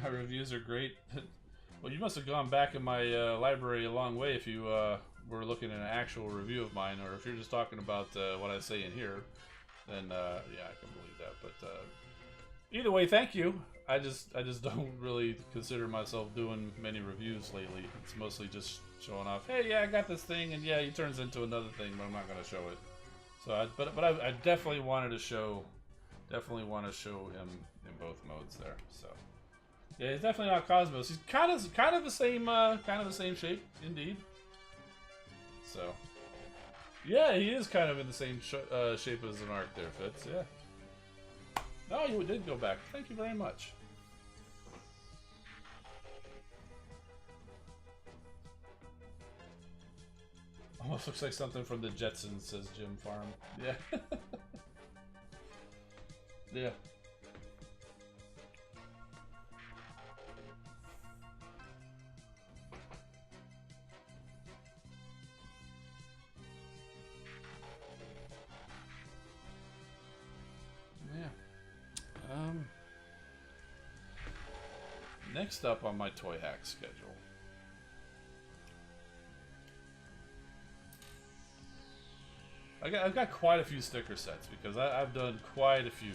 Speaker 1: My reviews are great. Well, you must have gone back in my library a long way if you were looking at an actual review of mine, or if you're just talking about what I say in here, then yeah, I can believe that. But either way, thank you. I just don't really consider myself doing many reviews lately. It's mostly just showing off. Hey, yeah, I got this thing, and yeah, he turns into another thing, but I'm not going to show it. So, but I definitely wanted to show, him in both modes there. So, yeah, he's definitely not Cosmos. He's kind of the same shape, indeed. So, yeah, he is kind of in the same shape as an Arc there, Fitz. Yeah. No, you did go back. Thank you very much. Almost looks like something from the Jetsons, says Jim Farm. Yeah. Yeah. Next up on my toy hack schedule, I've got quite a few sticker sets because I've done quite a few.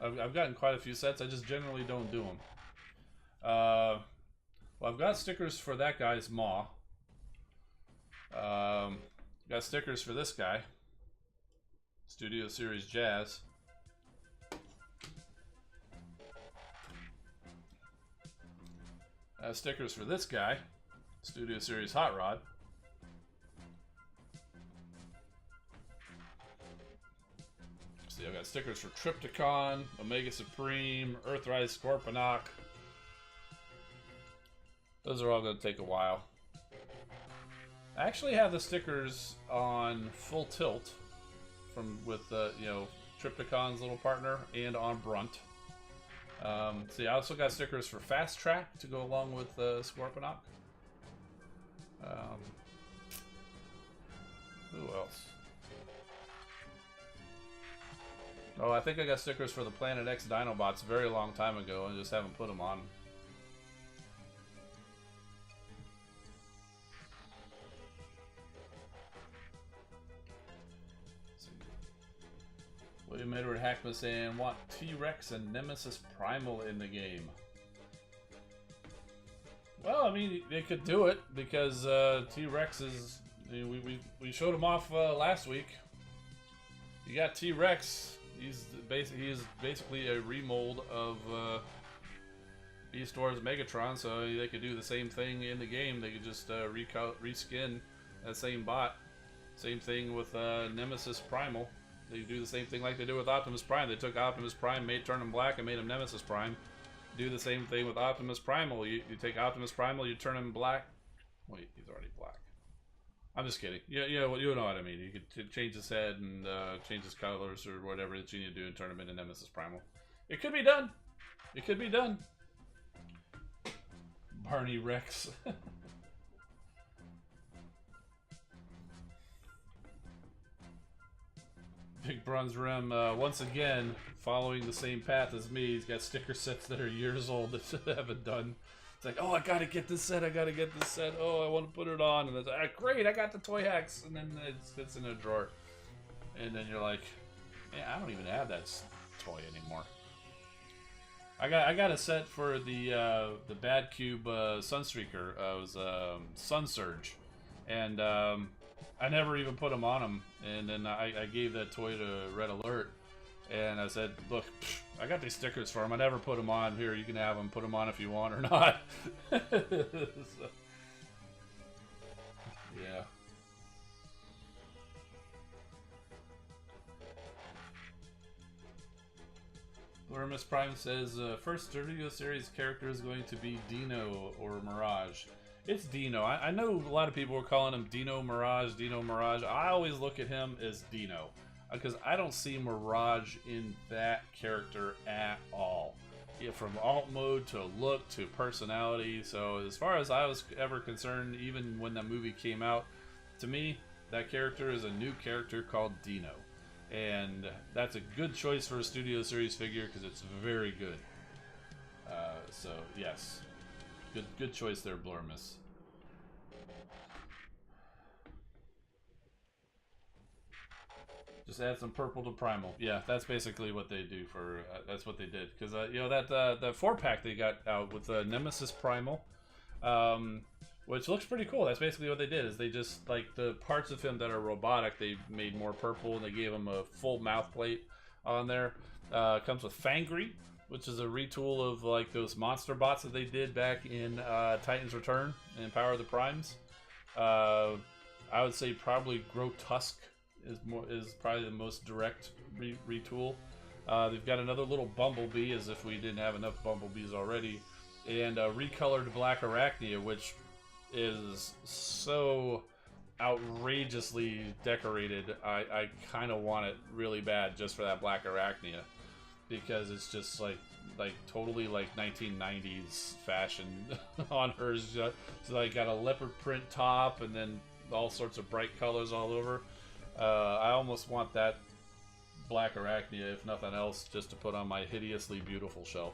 Speaker 1: I've gotten quite a few sets. I just generally don't do them. Well, I've got stickers for that guy's Maw. Got stickers for this guy, Studio Series Jazz. Stickers for this guy, Studio Series Hot Rod. See, I've got stickers for Trypticon, Omega Supreme, Earthrise Scorponok. Those are all going to take a while. I actually have the stickers on Full Tilt with Trypticon's little partner, and on Brunt. See, I also got stickers for Fast Track to go along with Scorponok. Who else? Oh, I think I got stickers for the Planet X Dinobots a very long time ago and just haven't put them on. is saying, want T-Rex and Nemesis Primal in the game. Well, I mean, they could do it because T-Rex is... We showed him off last week. You got T-Rex. He's basically a remold of Beast Wars Megatron, so they could do the same thing in the game. They could just reskin that same bot. Same thing with Nemesis Primal. They do the same thing like they do with Optimus Prime. They took Optimus Prime, turned him black, and made him Nemesis Prime. Do the same thing with Optimus Primal. You take Optimus Primal, you turn him black. Wait, he's already black. I'm just kidding. You know what I mean. You could change his head and change his colors or whatever that you need to do and turn him into Nemesis Primal. It could be done. It could be done. Barney Rex. Big Bronze Rim, once again, following the same path as me. He's got sticker sets that are years old that haven't done. It's like, oh, I gotta get this set, oh, I want to put it on, and it's like, great, I got the Toy Hacks, and then it sits in a drawer. And then you're like, man, I don't even have that toy anymore. I got a set for the Bad Cube Sunstreaker. It was Sun Surge, and I never even put them on him. And then I gave that toy to Red Alert, and I said, look, I got these stickers for him. I never put them on. Here, you can have them. Put them on if you want or not. So, yeah. Miss Prime says, first Studio Series character is going to be Dino or Mirage. It's Dino. I know a lot of people were calling him Dino Mirage. I always look at him as Dino, because I don't see Mirage in that character at all. Yeah, from alt mode to look to personality. So as far as I was ever concerned, even when that movie came out, to me, that character is a new character called Dino. And that's a good choice for a Studio Series figure because it's very good. So yes, good choice there, Blormus. Just add some purple to Primal. Yeah, that's basically what they do for. That's what they did because you know that the 4-pack they got out with Nemesis Primal. Which looks pretty cool. That's basically what they did. Is they just, like, the parts of him that are robotic, they made more purple, and they gave him a full mouth plate on there. Comes with Fangry, which is a retool of, like, those monster bots that they did back in Titan's Return and Power of the Primes. I would say probably Grotusk is probably the most direct retool. They've got another little Bumblebee, as if we didn't have enough Bumblebees already, and recolored Black Arachnia, which is so outrageously decorated. I kind of want it really bad just for that Black Arachnia, because it's just like totally like 1990s fashion on hers. So I got a leopard print top and then all sorts of bright colors all over. I almost want that Black Arachnia, if nothing else, just to put on my hideously beautiful shelf.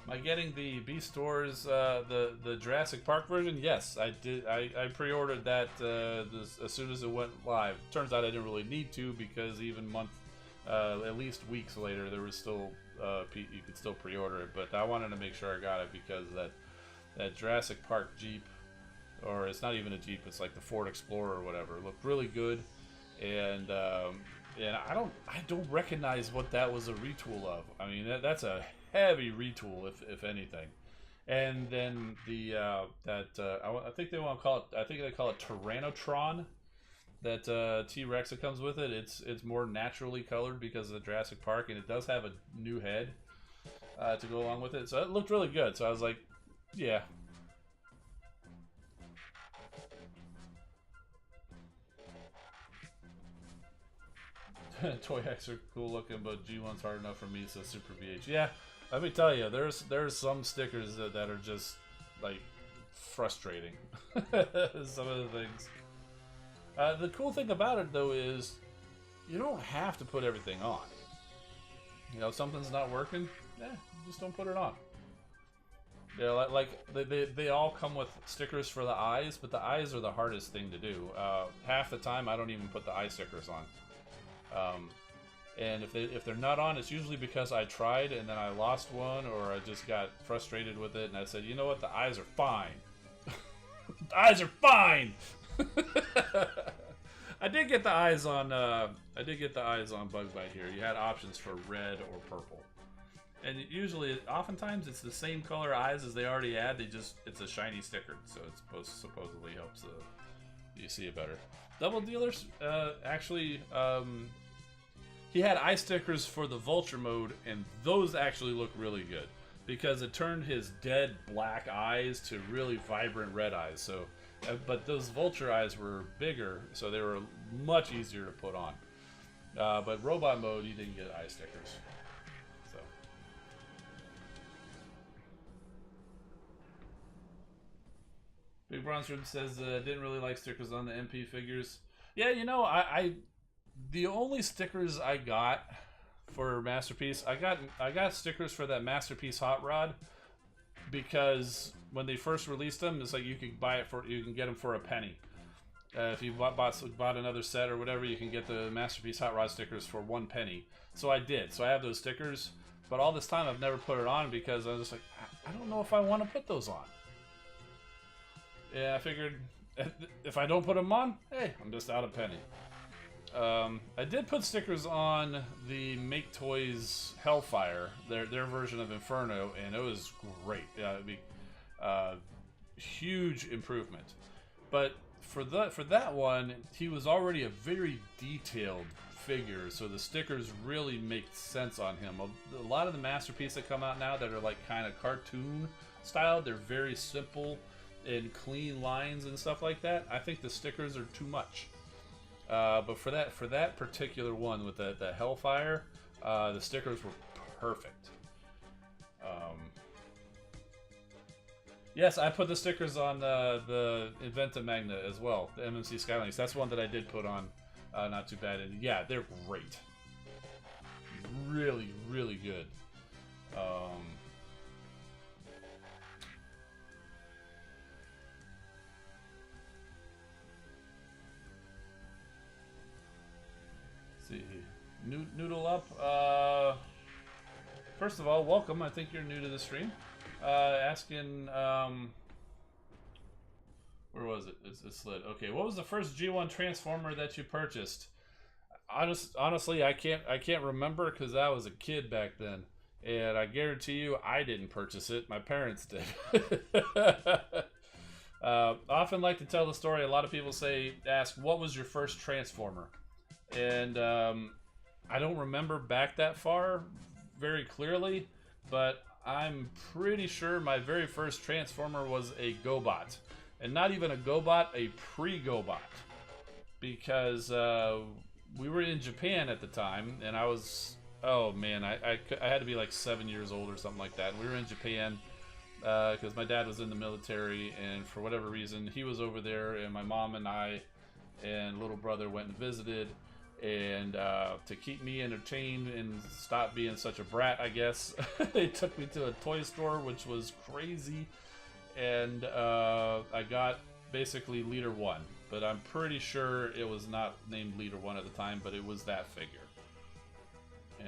Speaker 1: Am I getting the Beast Wars, the Jurassic Park version? Yes, I did. I pre-ordered that as soon as it went live. Turns out I didn't really need to, because even at least weeks later, there was still you could still pre-order it. But I wanted to make sure I got it because that Jurassic Park Jeep, or it's not even a Jeep, it's like the Ford Explorer or whatever, looked really good, and I don't recognize what that was a retool of. I mean, that's a heavy retool, if anything. And then I think they want to call it. I think they call it Tyrannotron. That T-Rex that comes with it. It's more naturally colored because of the Jurassic Park, and it does have a new head to go along with it. So it looked really good. So I was like, yeah. Toy hacks are cool looking, but G1's hard enough for me, so Super VH. Yeah, let me tell you, there's some stickers that are just, like, frustrating. Some of the things. The cool thing about it, though, is you don't have to put everything on. You know, if something's not working, just don't put it on. Yeah, they all come with stickers for the eyes, but the eyes are the hardest thing to do. Half the time, I don't even put the eye stickers on. And if they're not on, it's usually because I tried and then I lost one, or I just got frustrated with it, and I said, you know what, the eyes are fine. The eyes are fine. I did get the eyes on. I did get the eyes on Bug Bite here. You had options for red or purple, and usually, oftentimes, it's the same color eyes as they already had. It's a shiny sticker, so it supposedly helps you see it better. Double Dealers, actually, he had eye stickers for the Vulture mode, and those actually look really good because it turned his dead black eyes to really vibrant red eyes. So, but those Vulture eyes were bigger, so they were much easier to put on. But Robot mode, you didn't get eye stickers. So. Big Bronze Rib says didn't really like stickers on the MP figures. Yeah, you know, the only stickers I got for Masterpiece, I got stickers for that Masterpiece Hot Rod because when they first released them, it's like you can get them for a penny. If you bought another set or whatever, you can get the Masterpiece Hot Rod stickers for 1 penny. So I did. So I have those stickers, but all this time I've never put it on because I was just like, I don't know if I want to put those on. Yeah, I figured if I don't put them on, hey, I'm just out a penny. I did put stickers on the Make Toys Hellfire, their version of Inferno, and it was great. Huge improvement. But for that one, he was already a very detailed figure, so the stickers really make sense on him. A lot of the Masterpieces that come out now that are like kind of cartoon style, they're very simple and clean lines and stuff like that. I think the stickers are too much. But for that particular one with the Hellfire, the stickers were perfect. Yes, I put the stickers on the Inventa Magna as well, the MMC Skylinks. That's one that I did put on, not too bad. And yeah, they're great. Really, really good. See, Noodle Up. First of all, welcome. I think you're new to the stream. Asking, where was it? It slid. Okay, what was the first G1 Transformer that you purchased? Honestly, I can't remember because I was a kid back then, and I guarantee you, I didn't purchase it. My parents did. I often like to tell the story. A lot of people ask, what was your first Transformer? And I don't remember back that far very clearly, but I'm pretty sure my very first Transformer was a GoBot. And not even a GoBot, a pre-GoBot. Because we were in Japan at the time, and I was, oh man, I had to be like 7 years old or something like that. And we were in Japan because my dad was in the military, and for whatever reason, he was over there, and my mom and I and little brother went and visited. And to keep me entertained and stop being such a brat, I guess, they took me to a toy store, which was crazy. And I got basically Leader 1. But I'm pretty sure it was not named Leader 1 at the time, but it was that figure.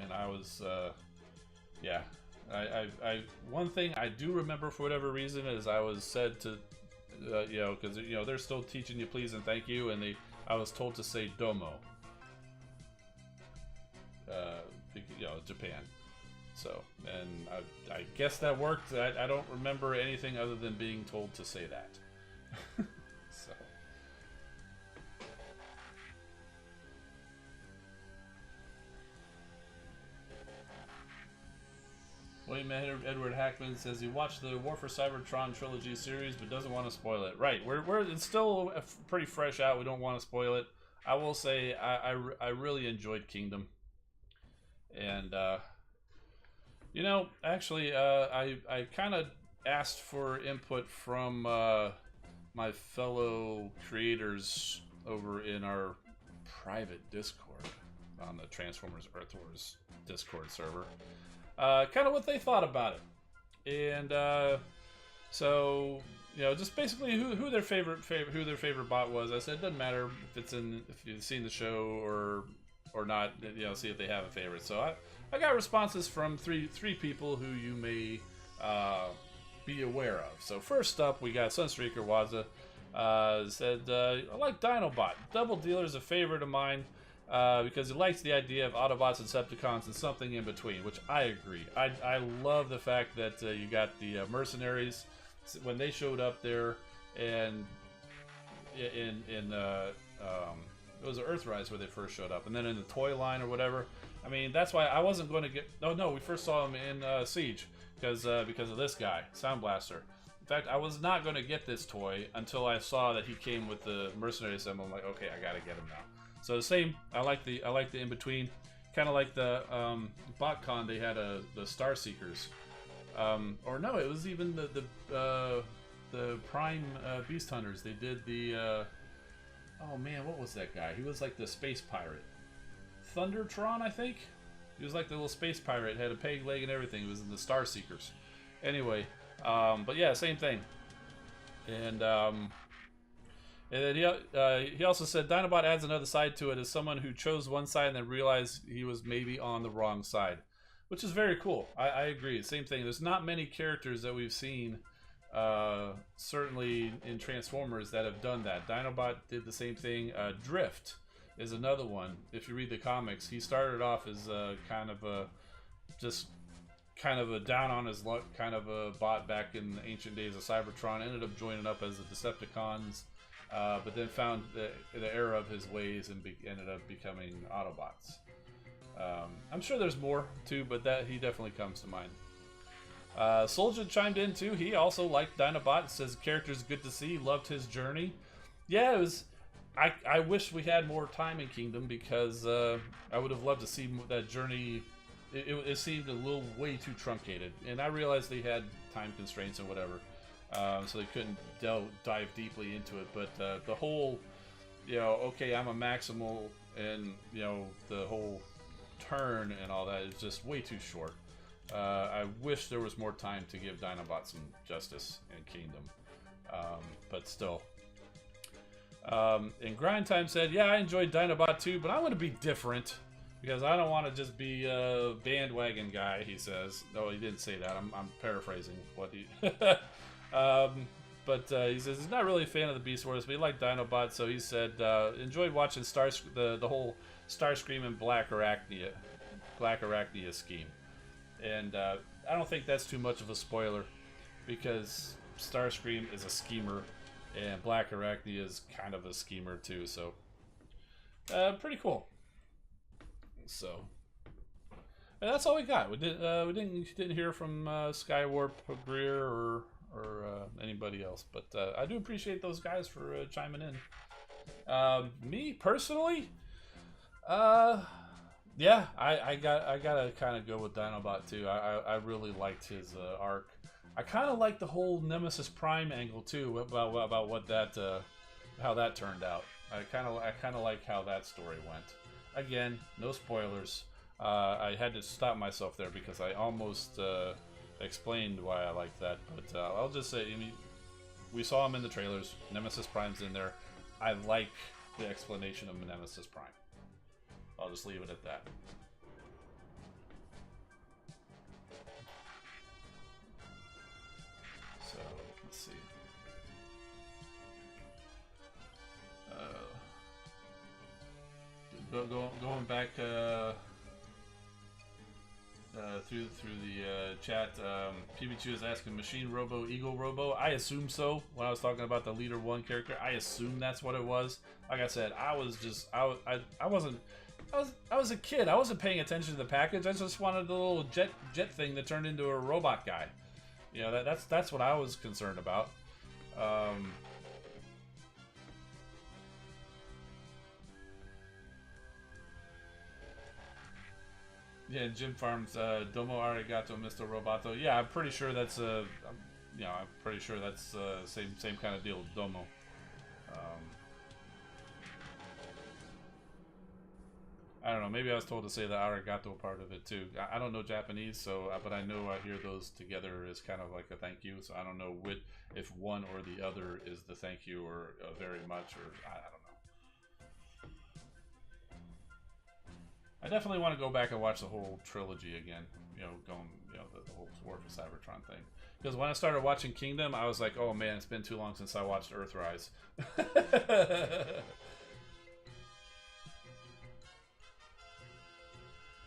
Speaker 1: And I was, yeah. One thing I do remember for whatever reason is I was said to, you know, because, you know, they're still teaching you please and thank you, and I was told to say domo. You know, Japan. So, and I guess that worked. I don't remember anything other than being told to say that. So. William Edward Hackman says he watched the War for Cybertron trilogy series, but doesn't want to spoil it. Right, it's still pretty fresh out. We don't want to spoil it. I will say I really enjoyed Kingdom. And, you know, actually, I kind of asked for input from my fellow creators over in our private Discord on the Transformers Earth Wars Discord server. Kind of what they thought about it. And So you know, just basically who their favorite bot was. I said it doesn't matter if you've seen the show or not. You know, see if they have a favorite. So I got responses from three people who you may be aware of. So first up, we got Sunstreaker Waza. Said, I like Dinobot. Double Dealer is a favorite of mine because he likes the idea of Autobots and Decepticons and something in between, which I agree. I love the fact that you got the mercenaries when they showed up there, and in it was Earthrise where they first showed up, and then in the toy line or whatever. I mean, that's why I wasn't going to get. Oh no, we first saw him in Siege because of this guy, Sound Blaster. In fact, I was not going to get this toy until I saw that he came with the mercenary symbol. I'm like, okay, I got to get him now. So the same. I like the in between, kind of like the BotCon. They had the Star Seekers, or no, it was even the Prime Beast Hunters. They did the oh man, what was that guy? He was like the space pirate, Thundertron, I think. He was like the little space pirate, had a peg leg and everything. He was in the Star Seekers. Anyway. But yeah, same thing. And then he also said Dinobot adds another side to it as someone who chose one side and then realized he was maybe on the wrong side, which is very cool. I agree. Same thing. There's not many characters that we've seen, certainly in Transformers, that have done that. Dinobot did the same thing. Drift is another one. If you read the comics, he started off as kind of a down on his luck kind of a bot back in the ancient days of Cybertron. Ended up joining up as the Decepticons, but then found the error of his ways and ended up becoming Autobots. I'm sure there's more too, but that he definitely comes to mind. Soldier chimed in too. He also liked Dinobot. Says the character's good to see. Loved his journey. Yeah, it was. I wish we had more time in Kingdom because I would have loved to see that journey. It seemed a little way too truncated, and I realized they had time constraints and whatever, so they couldn't dive deeply into it. But the whole, you know, okay, I'm a maximal, and you know, the whole turn and all that is just way too short. I wish there was more time to give Dinobot some justice in Kingdom, but still. And Grind Time said, yeah, I enjoyed Dinobot too, but I want to be different. Because I don't want to just be a bandwagon guy, he says. No, he didn't say that. I'm paraphrasing what he... but he says he's not really a fan of the Beast Wars, but he liked Dinobot, so he said, enjoyed watching the whole Starscream and Black Arachnia scheme. And I don't think that's too much of a spoiler, because Starscream is a schemer, and Black Arachnia is kind of a schemer too, so... pretty cool. So, and that's all we got. We didn't hear from Skywarp, Greer, or anybody else. But I do appreciate those guys for chiming in. Me personally, yeah, I gotta kind of go with Dinobot too. I really liked his arc. I kind of like the whole Nemesis Prime angle too about what that how that turned out. I kind of like how that story went. Again, no spoilers. I had to stop myself there because I almost explained why I liked that. But I'll just say, I mean, we saw him in the trailers. Nemesis Prime's in there. I like the explanation of Nemesis Prime. I'll just leave it at that. So, let's see. Going back through the chat, PB2 is asking Machine Robo, Eagle Robo. I assume so. When I was talking about the Leader 1 character, I assume that's what it was. Like I said, I was a kid. I wasn't paying attention to the package. I just wanted the little jet thing that turned into a robot guy. You know, that's what I was concerned about. Yeah, Jim Farms, Domo Arigato, Mr. Roboto. Yeah, I'm pretty sure that's I'm pretty sure that's same kind of deal with Domo. I don't know. Maybe I was told to say the arigato part of it too. I don't know Japanese, so but I know I hear those together as kind of like a thank you. So I don't know if one or the other is the thank you or very much, or I don't know. I definitely want to go back and watch the whole trilogy again. You know, the whole War for Cybertron thing. Because when I started watching Kingdom, I was like, oh man, it's been too long since I watched Earthrise.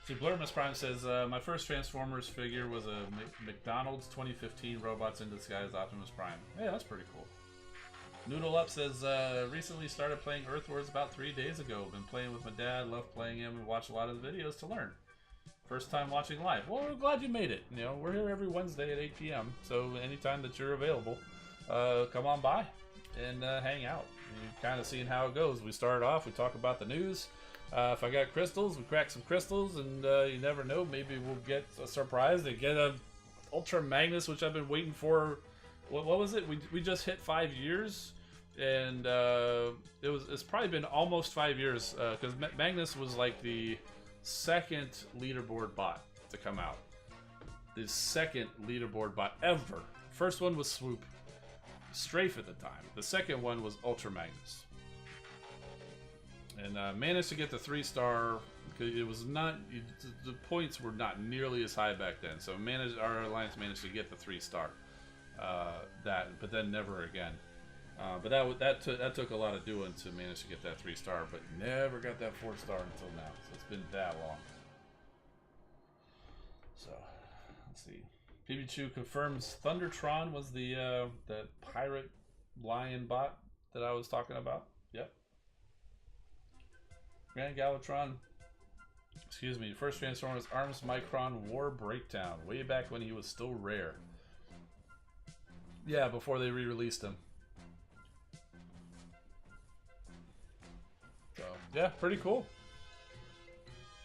Speaker 1: See, Blurmus Prime says, my first Transformers figure was a McDonald's 2015 Robots in Disguise Optimus Prime. Yeah, that's pretty cool. Noodle Up says, recently started playing Earth Wars about 3 days ago. Been playing with my dad, love playing him, and watch a lot of the videos to learn. First time watching live. Well, we're glad you made it. You know, we're here every Wednesday at 8 p.m. So anytime that you're available, come on by and hang out. You're kind of seeing how it goes. We started off, we talk about the news. If I got crystals, we crack some crystals, and you never know, maybe we'll get a surprise. They get a Ultra Magnus, which I've been waiting for. What was it? We just hit 5 years, and it's probably been almost 5 years because Magnus was like the second leaderboard bot to come out. The second leaderboard bot ever. First one was Swoop, Strafe at the time. The second one was Ultra Magnus. And managed to get the 3-star because it was not the points were not nearly as high back then. So our alliance managed to get the 3-star, but then never again. But that took a lot of doing to manage to get that 3-star, but never got that 4-star until now. So it's been that long. So let's see. PB2 confirms Thundertron was the pirate lion bot that I was talking about. Yep. Grand Galvatron, excuse me, first Transformers Arms Micron War Breakdown, way back when he was still rare. Yeah, before they re-released him. So, yeah, pretty cool.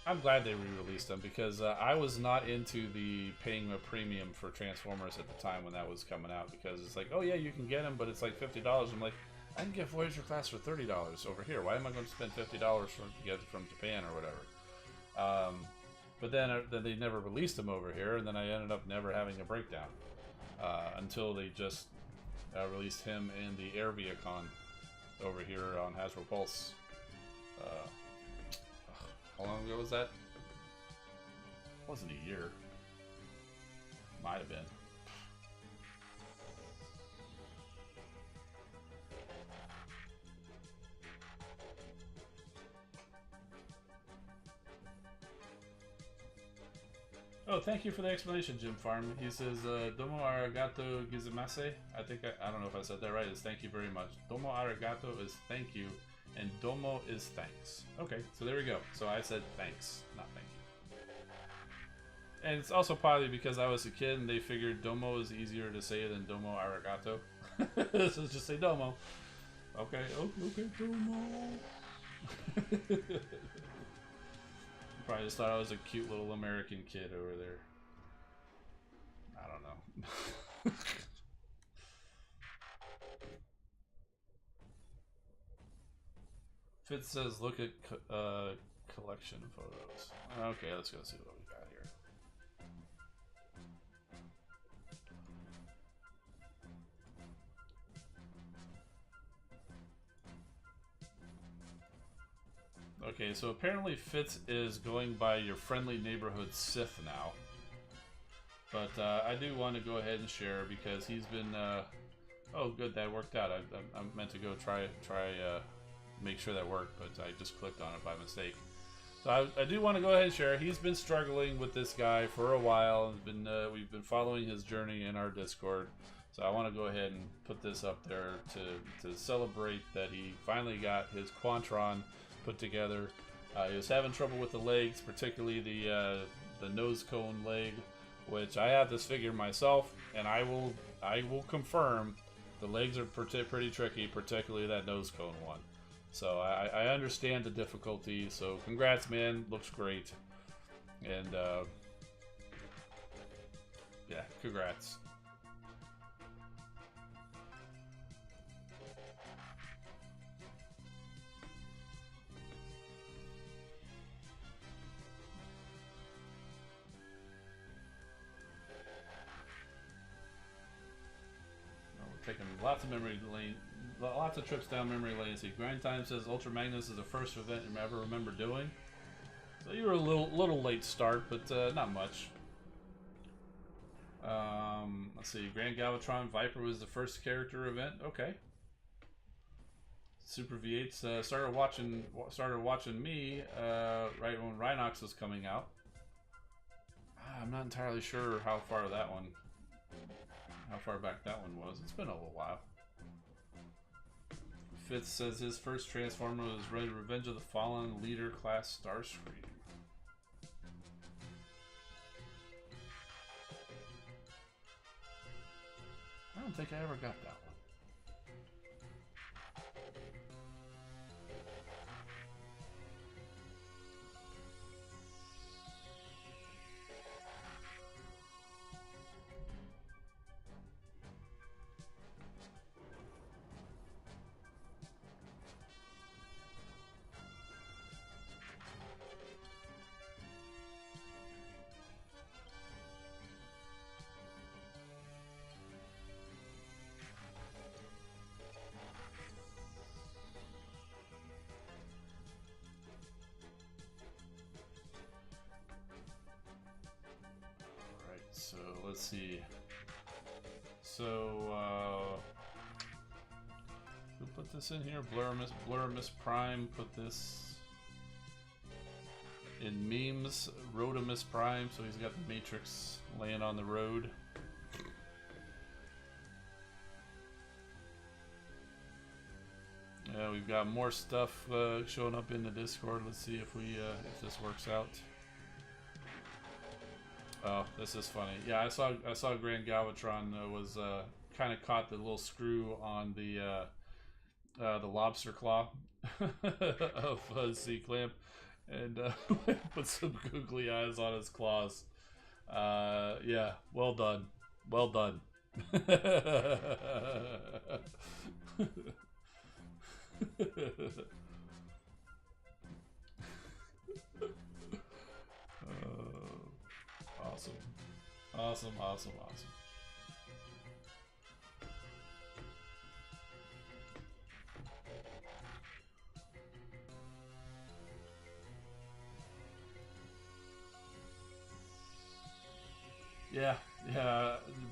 Speaker 1: I'm glad they re-released him because I was not into the paying a premium for Transformers at the time when that was coming out because it's like, oh yeah, you can get him, but it's like $50. I'm like, I can get Voyager Class for $30 over here. Why am I going to spend $50 to get it from Japan or whatever? But then they never released them over here, and then I ended up never having a breakdown until they just released him and the Air Viacon over here on Hasbro Pulse. How long ago was that? It wasn't a year. Might have been. Oh, thank you for the explanation, Jim Farm. He says, Domo arigato gizumase. I don't know if I said that right. It's thank you very much. Domo arigato is thank you, and domo is thanks. Okay, so there we go. So I said thanks, not thank you. And it's also partly because I was a kid and they figured domo is easier to say than domo arigato. So just say domo. Okay, okay, domo. Probably just thought I was a cute little American kid over there. I don't know. Fitz says, look at collection photos. Okay, let's go see what we got here. Okay, so apparently Fitz is going by your friendly neighborhood Sith now. But I do want to go ahead and share because he's been... oh, good, that worked out. I meant to go try make sure that worked, but I just clicked on it by mistake. So I do want to go ahead and share. He's been struggling with this guy for a while. We've been following his journey in our Discord. So I want to go ahead and put this up there to celebrate that he finally got his Quantron put together. He was having trouble with the legs, particularly the nose cone leg, which I have this figure myself, and I will confirm the legs are pretty tricky, particularly that nose cone one. So I understand the difficulty. So congrats, man, looks great, and yeah, congrats. Lots of memory lane, lots of trips down memory lane. See, Grind Time says Ultra Magnus is the first event you ever remember doing. So you were a little late start, but not much. Let's see. Grand Galvatron Viper was the first character event. Okay. Super V8s started watching me right when Rhinox was coming out. I'm not entirely sure how far back that one was. It's been a little while. Fitz says his first Transformer was Revenge of the Fallen Leader Class Starscream. I don't think I ever got that one. So let's see. So who put this in here? Blurimus Prime put this in memes. Rodimus Prime, so he's got the Matrix laying on the road. Yeah, we've got more stuff showing up in the Discord. Let's see if if this works out. Oh, this is funny. Yeah, I saw Grand Galvatron was kind of caught the little screw on the lobster claw of C-Clamp, and put some googly eyes on his claws. Yeah, well done, well done. Awesome. Awesome, awesome, awesome. Yeah,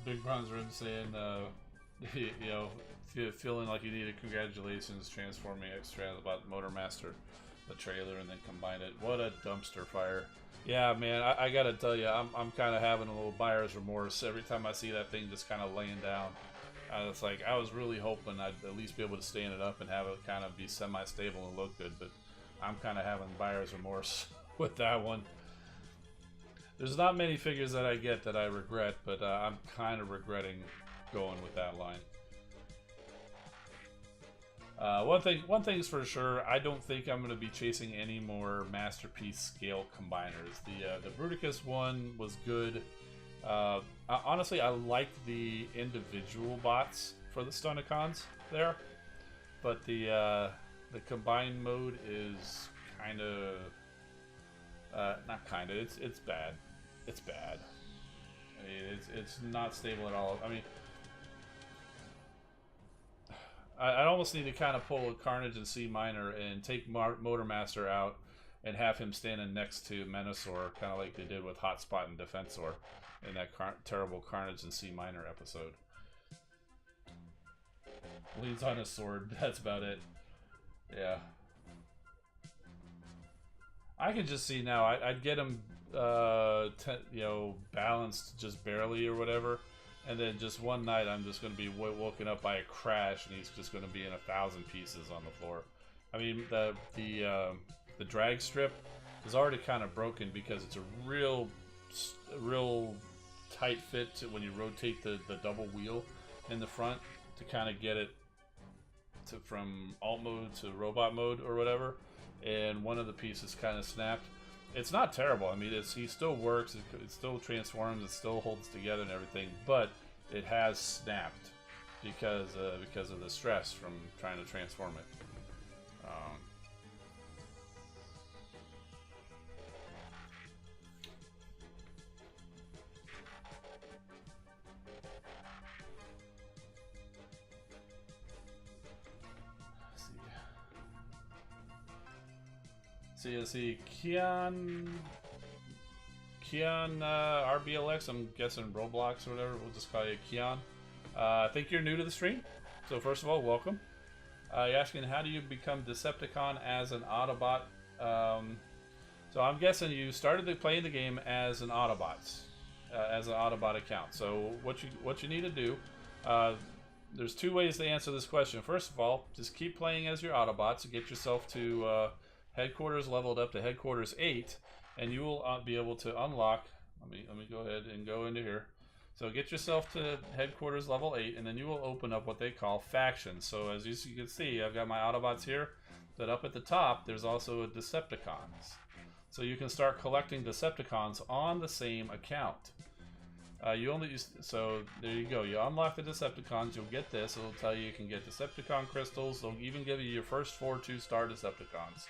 Speaker 1: Big Bronze Rim saying, you know, feeling like you needed congratulations, transforming X-Trans about Motormaster, the trailer, and then combine it. What a dumpster fire. Yeah, man, I gotta tell you, I'm kind of having a little buyer's remorse every time I see that thing just kind of laying down. It's like, I was really hoping I'd at least be able to stand it up and have it kind of be semi-stable and look good, but I'm kind of having buyer's remorse with that one. There's not many figures that I get that I regret, but I'm kind of regretting going with that line. One thing's for sure, I don't think I'm going to be chasing any more Masterpiece scale combiners. The Bruticus one was good. Honestly, I like the individual bots for the Stunticons there, but the combined mode is kind of not kind of. It's bad. It's bad. I mean, it's not stable at all. I mean, I'd almost need to kind of pull a Carnage and C minor and take Motormaster out and have him standing next to Menasor, kind of like they did with Hotspot and Defensor in that terrible Carnage and C minor episode. Leans on his sword. That's about it. Yeah. I can just see now. I'd get him, you know, balanced just barely or whatever. And then just one night, I'm just going to be woken up by a crash, and he's just going to be in 1,000 pieces on the floor. I mean, the drag strip is already kind of broken because it's a real tight fit to when you rotate the double wheel in the front to kind of get it from alt mode to robot mode or whatever. And one of the pieces kind of snapped. It's not terrible. I mean, he still works. It still transforms. It still holds together and everything. But it has snapped because of the stress from trying to transform it. So you see Keon RBLX, I'm guessing Roblox or whatever, we'll just call you Keon. I think you're new to the stream, so first of all, welcome. You're asking how do you become Decepticon as an Autobot. So I'm guessing you started playing the game as an Autobot, account. So what you need to do, there's two ways to answer this question. First of all, just keep playing as your Autobots to get yourself to headquarters leveled up to headquarters 8, and you will be able to unlock. Let me go ahead and go into here. So get yourself to headquarters level 8, and then you will open up what they call factions. So as you can see, I've got my Autobots here, but up at the top there's also a Decepticons. So you can start collecting Decepticons on the same account. So there you go. You unlock the Decepticons, you'll get this. It'll tell you can get Decepticon crystals. They'll even give you your first 4 2-star Decepticons.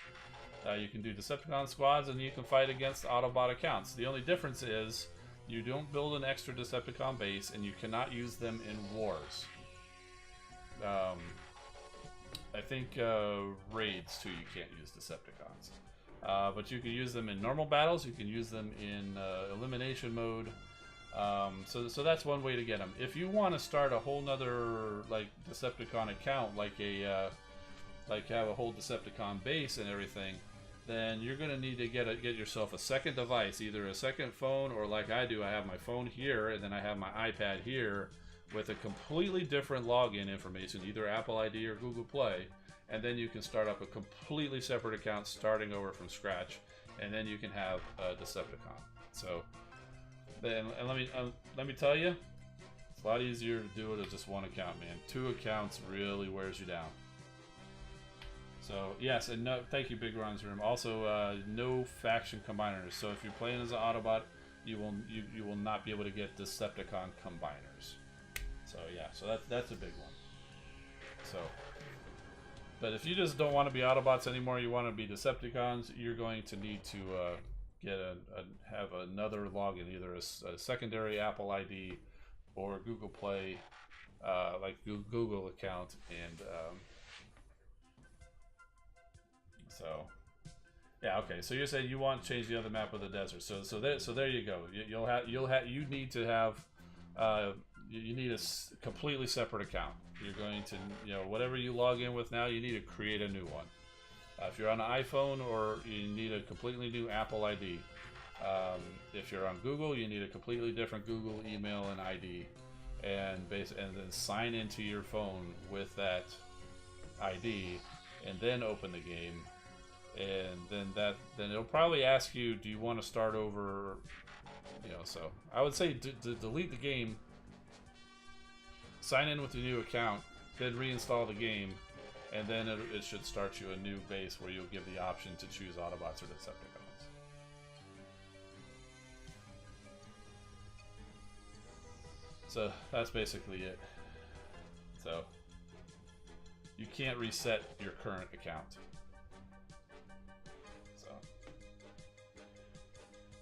Speaker 1: You can do Decepticon squads, and you can fight against Autobot accounts. The only difference is you don't build an extra Decepticon base, and you cannot use them in wars. I think raids too, you can't use Decepticons. But you can use them in normal battles. You can use them in elimination mode. So that's one way to get them. If you want to start a whole nother like Decepticon account, like have a whole Decepticon base and everything, then you're gonna need to get yourself a second device, either a second phone or like I do. I have my phone here, and then I have my iPad here with a completely different login information, either Apple ID or Google Play, and then you can start up a completely separate account, starting over from scratch, and then you can have a Decepticon. So. And let me tell you, it's a lot easier to do it as just one account, man. 2 accounts really wears you down. So yes, and no, thank you, Big Ron's Room. Also, no faction combiners. So if you're playing as an Autobot, you will not be able to get Decepticon combiners. So yeah, so that's a big one. So, but if you just don't want to be Autobots anymore, you want to be Decepticons, you're going to need to have another login, either a secondary Apple ID or Google Play, like Google account, and so yeah, okay. So you're saying you want to change the other map of the desert. So there you go. You need to have you need a completely separate account. You're going to, whatever you log in with now, you need to create a new one. If you're on an iPhone, or you need a completely new Apple ID. If you're on Google, you need a completely different Google email and ID, and then sign into your phone with that ID, and then open the game, and then it'll probably ask you, do you want to start over? So I would say delete the game, sign in with the new account, then reinstall the game. And then it should start you a new base where you'll give the option to choose Autobots or Decepticons. So that's basically it. So you can't reset your current account. So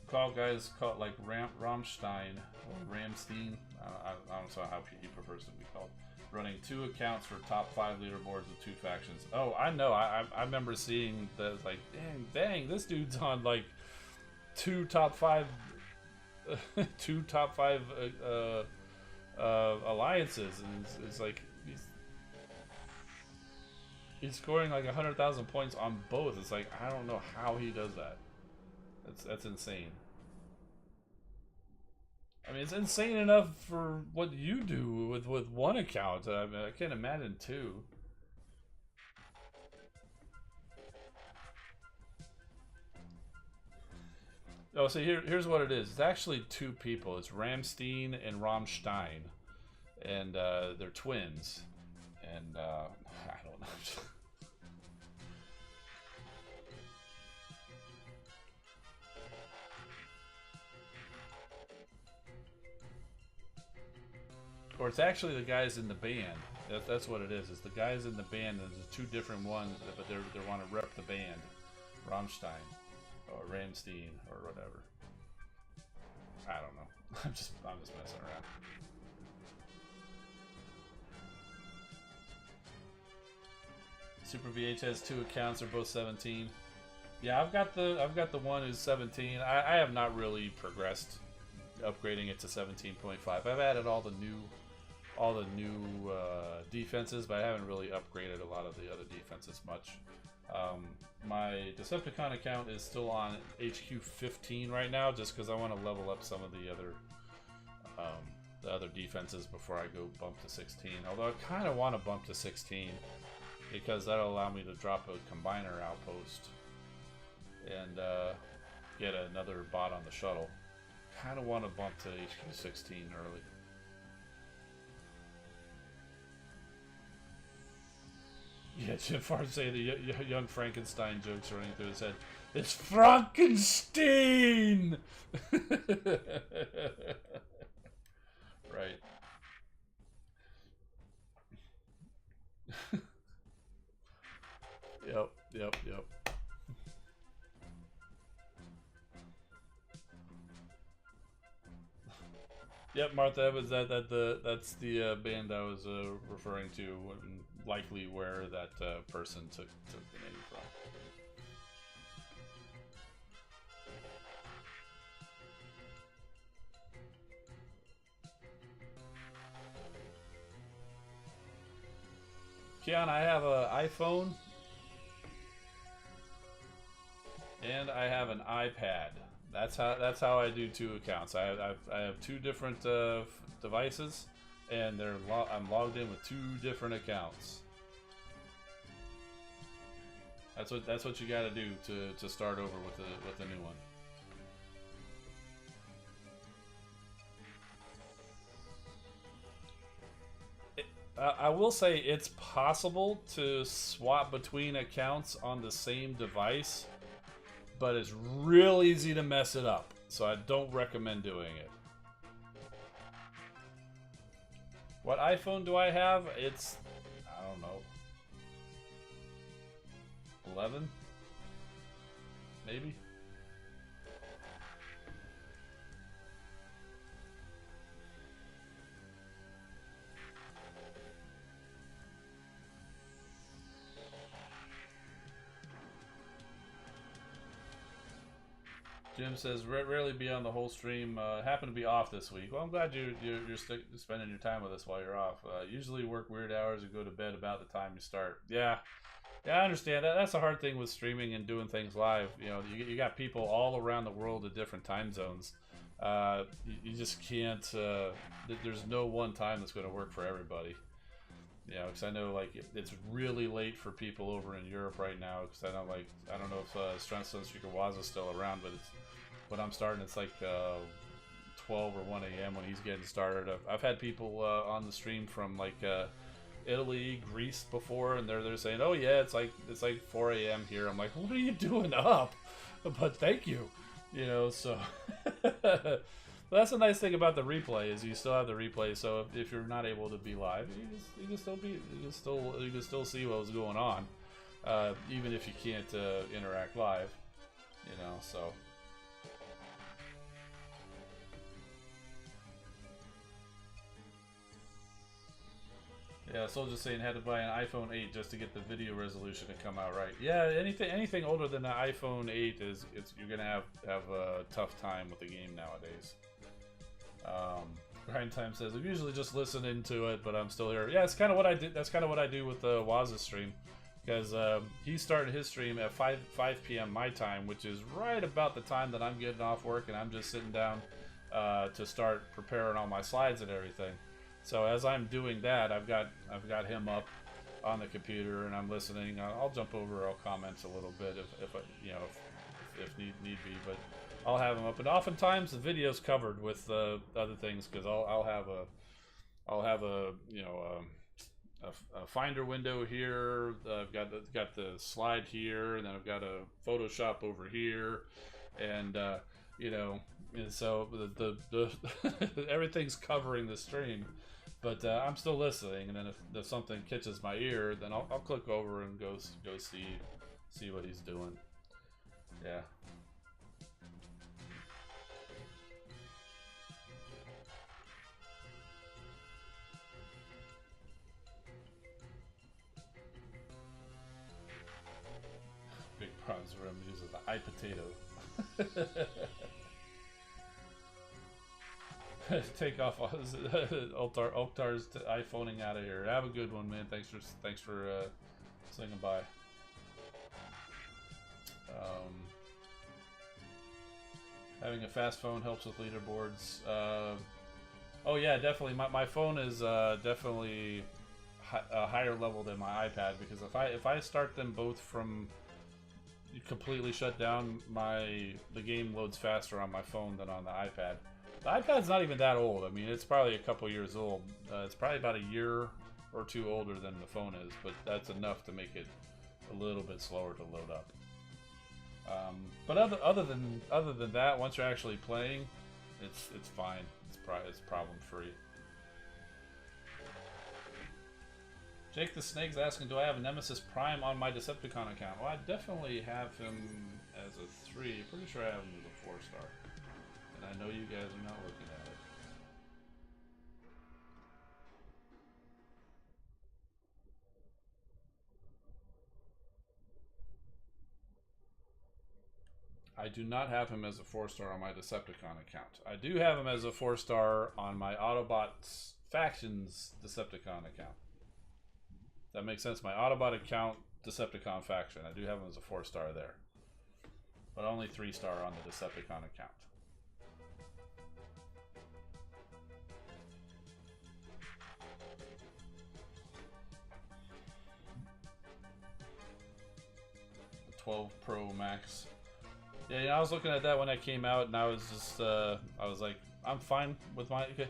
Speaker 1: call it like Rammstein or Ramstein. I don't know how he prefers to be called. Running 2 accounts for top 5 leaderboards with 2 factions. Oh, I know. I remember seeing the like, dang, this dude's on like 2 top 5 alliances, and it's like he's scoring like 100,000 points on both. It's like, I don't know how he does that. That's insane. I mean, it's insane enough for what you do with one account. I mean, I can't imagine 2. Oh, so here's what it is. It's actually 2 people. It's Ramstein and Rammstein, and they're twins. And I don't know. Or it's actually the guys in the band. That's what it is. It's the guys in the band, and there's 2 different ones, but they want to rep the band. Rammstein or Ramstein or whatever. I don't know. I'm just messing around. Super VH has 2 accounts. They're both 17. Yeah, I've got the one who's 17. I have not really progressed upgrading it to 17.5. I've added all the new defenses, but I haven't really upgraded a lot of the other defenses much. My Decepticon account is still on HQ 15 right now, just because I want to level up some of the other defenses before I go bump to 16. Although I kind of want to bump to 16 because that'll allow me to drop a combiner outpost and get another bot on the shuttle. Kind of want to bump to HQ 16 early. Yeah, Jim Farr say the young Frankenstein jokes running through his head. It's Frankenstein! Right. Yep. Yep, Martha Evans. That's the band I was referring to, and likely where that person took the name from. Keon, I have an iPhone and I have an iPad. That's how I do two accounts. I have two different devices, and I'm logged in with two different accounts. That's what you got to do to start over with the new one. I will say it's possible to swap between accounts on the same device, but it's real easy to mess it up, so I don't recommend doing it. What iPhone do I have? It's, I don't know, 11? Maybe? Jim says, rarely be on the whole stream. Happen to be off this week. Well, I'm glad you're spending your time with us while you're off. Usually work weird hours and go to bed about the time you start. Yeah, I understand that. That's a hard thing with streaming and doing things live. You know, you got people all around the world at different time zones. You just can't. There's no one time that's going to work for everybody. You know, because I know like it's really late for people over in Europe right now. Because I don't know if Strength Sunstreaker Was is still around, but when I'm starting, it's like 12 or 1 a.m. when he's getting started. I've had people on the stream from like Italy, Greece before, and they're saying, "Oh yeah, it's like 4 a.m. here." I'm like, "What are you doing up?" But thank you, you know. So that's a nice thing about the replay is you still have the replay. So if you're not able to be live, you can still see what was going on, even if you can't interact live, you know. So. Yeah, Soldier's saying had to buy an iPhone 8 just to get the video resolution to come out right. Yeah, anything older than the iPhone 8 you're gonna have a tough time with the game nowadays. Grind Time says I'm usually just listening to it, but I'm still here. Yeah, it's kind of what I did. That's kind of what I do with the Waz's stream, because he started his stream at 5 p.m. my time, which is right about the time that I'm getting off work, and I'm just sitting down to start preparing all my slides and everything. So as I'm doing that, I've got him up on the computer and I'm listening. I'll jump over, I'll comment a little bit if need be, but I'll have him up. And oftentimes the video's covered with other things because I'll have a finder window here. I've got the slide here, and then I've got a Photoshop over here, and and so the everything's covering the stream. But I'm still listening, and then if something catches my ear, then I'll click over and go see what he's doing. Yeah. Big Bronze Rim uses the iPotato. Take off Oktar's iPhoning out of here. Have a good one, man. Thanks for swinging by. Having a fast phone helps with leaderboards. Oh yeah, definitely. My phone is definitely a higher level than my iPad, because if I start them both from completely shut down, the game loads faster on my phone than on the iPad. The iPad's not even that old. I mean, it's probably a couple years old. It's probably about a year or two older than the phone is, but that's enough to make it a little bit slower to load up. But other than that, once you're actually playing, it's fine. It's problem free. Jake the Snake's asking, do I have a Nemesis Prime on my Decepticon account? Well, I definitely have him as a 3. Pretty sure I have him as a 4-star. And I know you guys are not looking at it. I do not have him as a 4-star on my Decepticon account. I do have him as a 4-star on my Autobots Factions Decepticon account. That makes sense. My Autobot account, Decepticon Faction. I do have him as a 4-star there. But only 3-star on the Decepticon account. The 12 Pro Max. Yeah, I was looking at that when I came out, and I was just, I was like, I'm fine with my. Okay.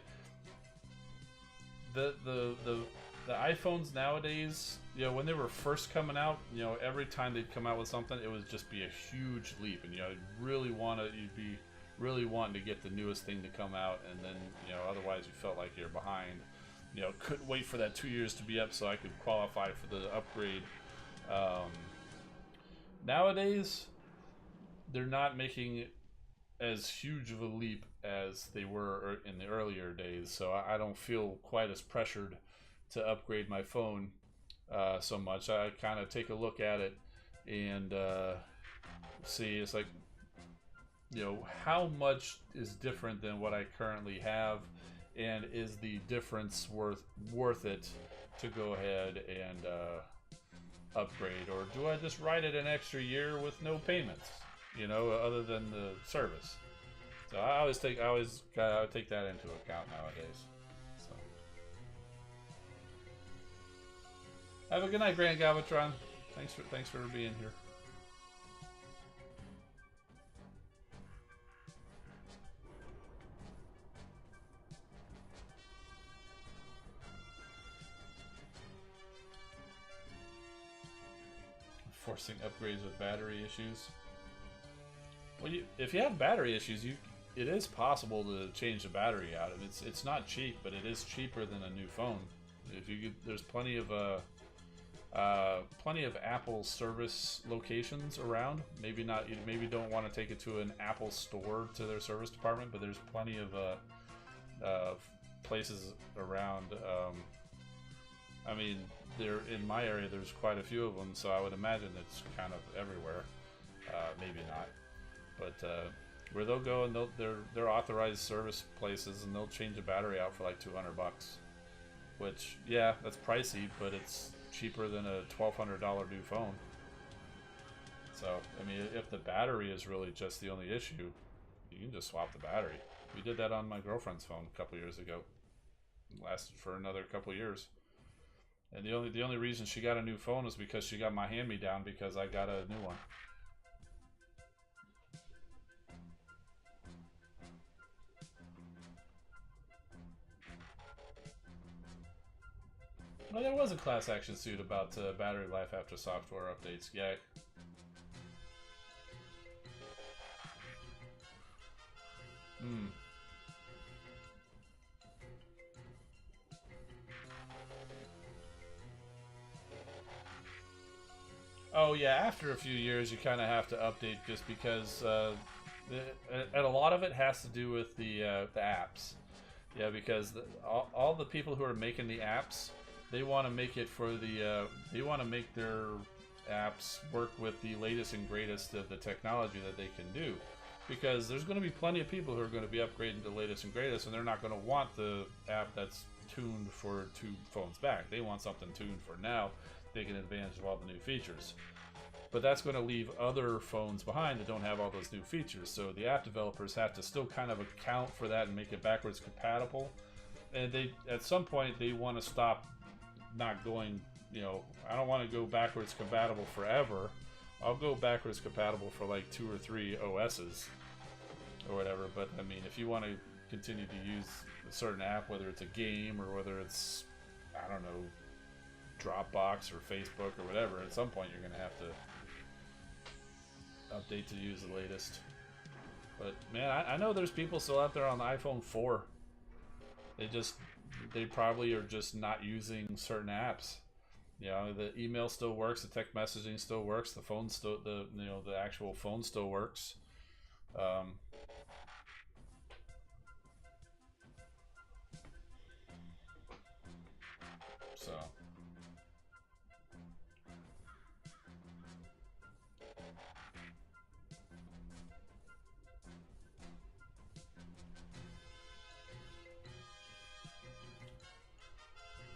Speaker 1: The iPhones nowadays, when they were first coming out, every time they'd come out with something, it would just be a huge leap, and you'd be really wanting to get the newest thing to come out, and then otherwise you felt like you're behind. Couldn't wait for that 2 years to be up so I could qualify for the upgrade. Nowadays, they're not making as huge of a leap as they were in the earlier days, so I don't feel quite as pressured to upgrade my phone so much. I kind of take a look at it and see, it's like, how much is different than what I currently have, and is the difference worth it to go ahead and upgrade, or do I just ride it an extra year with no payments, other than the service? So I always take that into account nowadays. So have a good night, Grand Galvatron. Thanks for being here. Forcing upgrades with battery issues. Well, if you have battery issues, it is possible to change the battery out. It's not cheap, but it is cheaper than a new phone. There's plenty of Apple service locations around. Maybe not. You maybe don't want to take it to an Apple store to their service department, but there's plenty of places around. I mean, in my area, there's quite a few of them, so I would imagine it's kind of everywhere. Maybe not, but where they'll go and they're authorized service places, and they'll change a battery out for like $200, which, yeah, that's pricey, but it's cheaper than a $1,200 new phone. So I mean, if the battery is really just the only issue, you can just swap the battery. We did that on my girlfriend's phone a couple years ago. It lasted for another couple years. And the only reason she got a new phone was because she got my hand-me-down because I got a new one. Well, there was a class action suit about battery life after software updates. Yeah. Oh yeah, after a few years you kind of have to update, just because and a lot of it has to do with the apps. Yeah, because all the people who are making the apps, they want to make it for they want to make their apps work with the latest and greatest of the technology that they can do. Because there's going to be plenty of people who are going to be upgrading to the latest and greatest, and they're not going to want the app that's tuned for 2 phones back. They want something tuned for now, taking advantage of all the new features. But that's going to leave other phones behind that don't have all those new features. So the app developers have to still kind of account for that and make it backwards compatible. And they, at some point, they want to stop not going, you know, I don't want to go backwards compatible forever. I'll go backwards compatible for like 2 or 3 OSs or whatever. But I mean, if you want to continue to use a certain app, whether it's a game or whether it's, I don't know, Dropbox or Facebook or whatever, at some point you're going to have to update to use the latest. But man, I know there's people still out there on the iPhone 4. They probably are just not using certain apps. You know, the email still works, the text messaging still works, the phone still, the actual phone still works. So.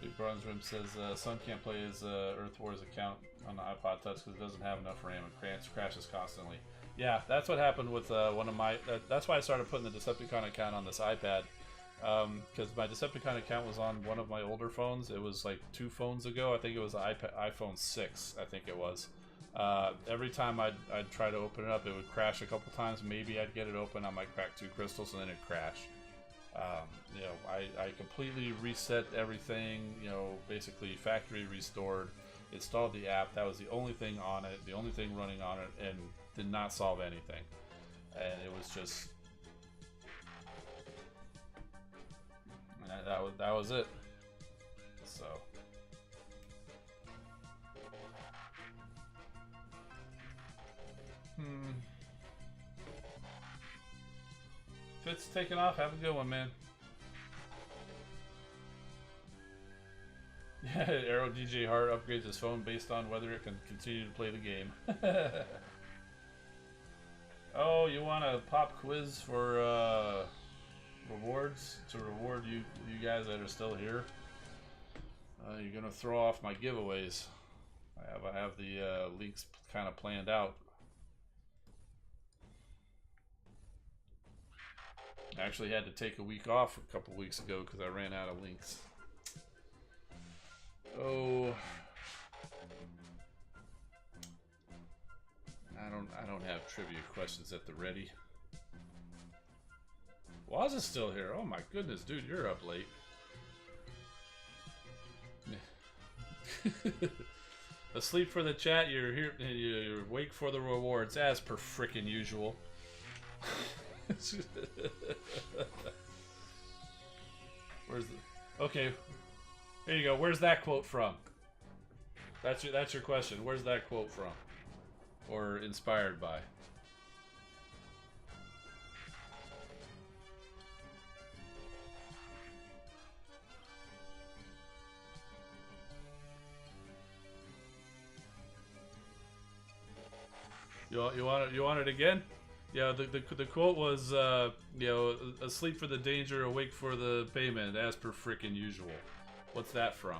Speaker 1: Big Bronze Rim says Son can't play his Earth Wars account on the iPod Touch because it doesn't have enough RAM and crashes constantly. Yeah, that's what happened with one of my... that's why I started putting the Decepticon account on this iPad. Because my Decepticon account was on one of my older phones. It was like 2 phones ago. I think it was the iPhone 6, I think it was. Every time I'd try to open it up, it would crash a couple times. Maybe I'd get it open, I might crack 2 crystals, and then it'd crash. You know, I completely reset everything, you know, basically factory restored, installed the app. That was the only thing on it, the only thing running on it, and did not solve anything. And it was just... that was it. So... If it's taking off, have a good one, man. Yeah, Arrow DJ Hart upgrades his phone based on whether it can continue to play the game. Oh, you want a pop quiz for rewards to reward you guys that are still here? You're gonna throw off my giveaways. I have the links kind of planned out. I actually had to take a week off a couple weeks ago because I ran out of links. Oh, I don't have trivia questions at the ready. Waz is still here. Oh my goodness, dude, you're up late. Asleep for the chat. You're here. You're awake for the rewards, as per frickin' usual. Where's the... Okay, here you go. Where's that quote from? That's your question. Where's that quote from? Or inspired by? You want it again? Yeah, the quote was, you know, asleep for the danger, awake for the payment, as per frickin' usual. What's that from?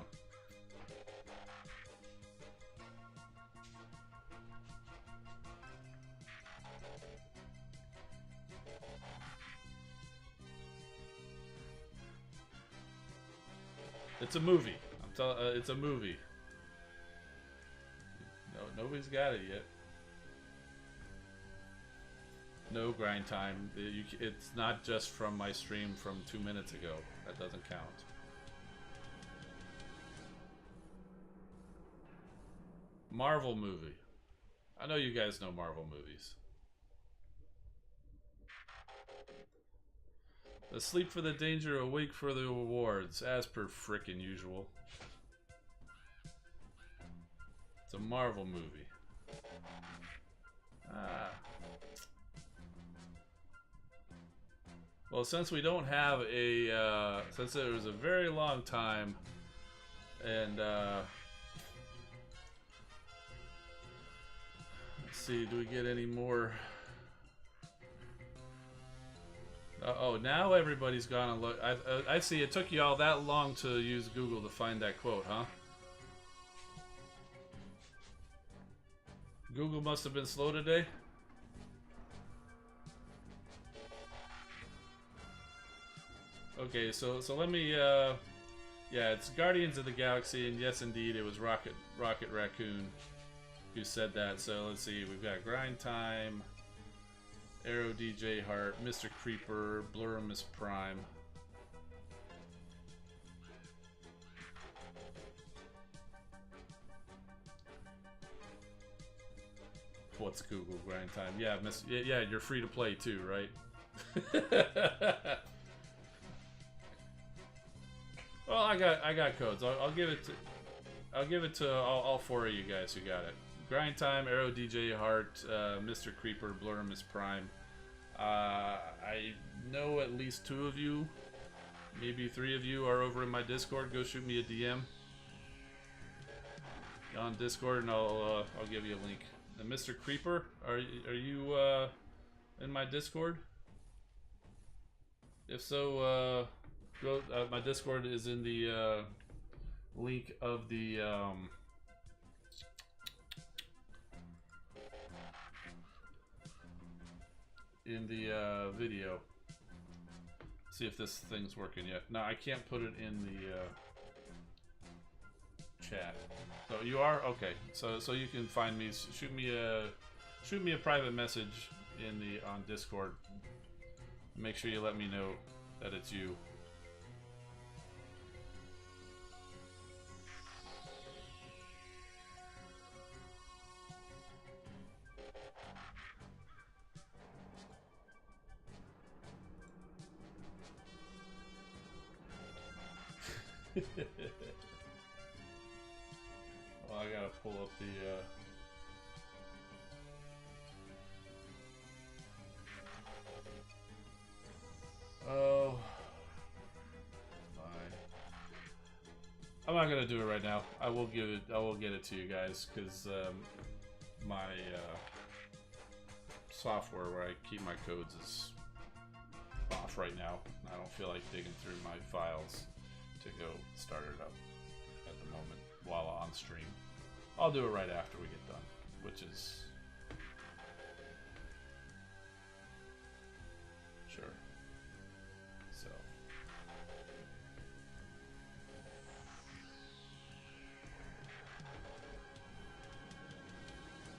Speaker 1: It's a movie. It's a movie. No, nobody's got it yet. No grind time. It's not just from my stream from 2 minutes ago. That doesn't count. Marvel movie. I know you guys know Marvel movies. Asleep for the danger, awake for the rewards, as per frickin' usual. It's a Marvel movie. Well, since we don't have a, since it was a very long time, and see, do we get any more? Oh, now everybody's gone and look. I see. It took you all that long to use Google to find that quote, huh? Google must have been slow today. Okay, so let me. Yeah, it's Guardians of the Galaxy, and yes, indeed, it was Rocket Raccoon who said that. So let's see. We've got Grind Time, Arrow DJ Heart, Mr. Creeper, Blurimus Prime. What's Google Grind Time? Yeah, yeah, you're free to play too, right? Well, I got codes. I'll give it to all four of you guys who got it. Grind Time, Arrow DJ Heart, Mr. Creeper, Blurimus Prime. I know at least 2 of you, maybe 3 of you are over in my Discord. Go shoot me a DM on Discord, and I'll give you a link. And Mr. Creeper, are you in my Discord? If so, go. My Discord is in the link of the video. See if this thing's working yet. No, I can't put it in the chat. So you are okay. So you can find me. Shoot me a private message on Discord. Make sure you let me know that it's you. Well, I gotta pull up the oh, fine. I'm not gonna do it right now. I will get it to you guys, because my software where I keep my codes is off right now. I don't feel like digging through my files to go start it up at the moment while on stream. I'll do it right after we get done, which is sure. So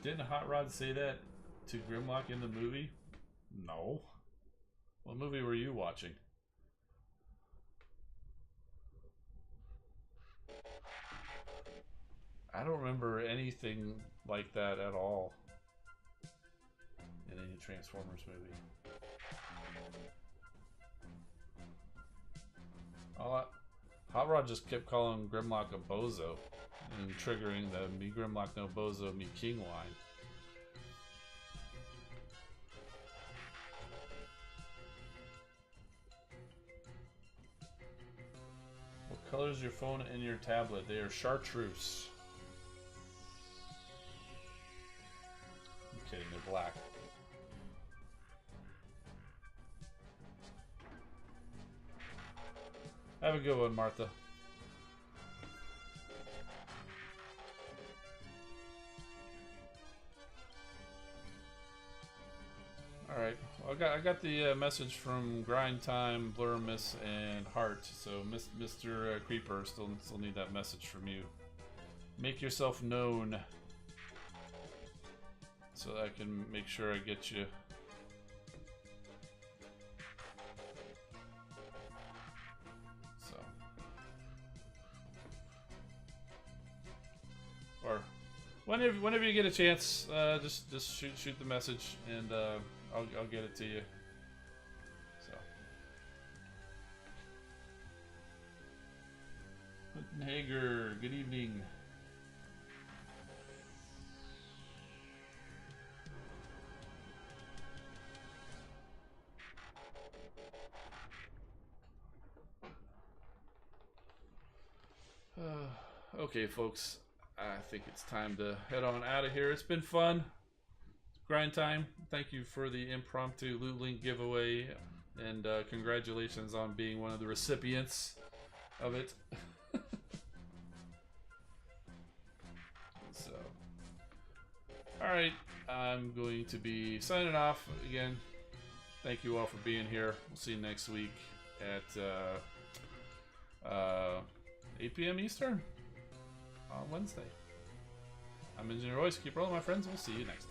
Speaker 1: didn't Hot Rod say that to Grimlock in the movie? No. What movie were you watching? I don't remember anything like that at all in any Transformers movie. Hot Rod just kept calling Grimlock a bozo and triggering the "Me Grimlock no bozo, me king" line. What color is your phone and your tablet? They are chartreuse. I'm kidding, they're black. Have a good one, Martha. Alright, well, I got the message from Grind Time, Blurimus, and Heart. So, Mr. Creeper, still need that message from you. Make yourself known, so that I can make sure I get you. So, or whenever you get a chance, just shoot the message, and I'll get it to you. So, Hager, good evening. Okay, folks, I think it's time to head on out of here. It's been fun. Grind Time, thank you for the impromptu Loot Link giveaway, and congratulations on being one of the recipients of it. So, alright, I'm going to be signing off again. Thank you all for being here. We'll see you next week at 8 p.m. Eastern on Wednesday. I'm Engineer Hoist. Keep rolling, my friends. We'll see you next time.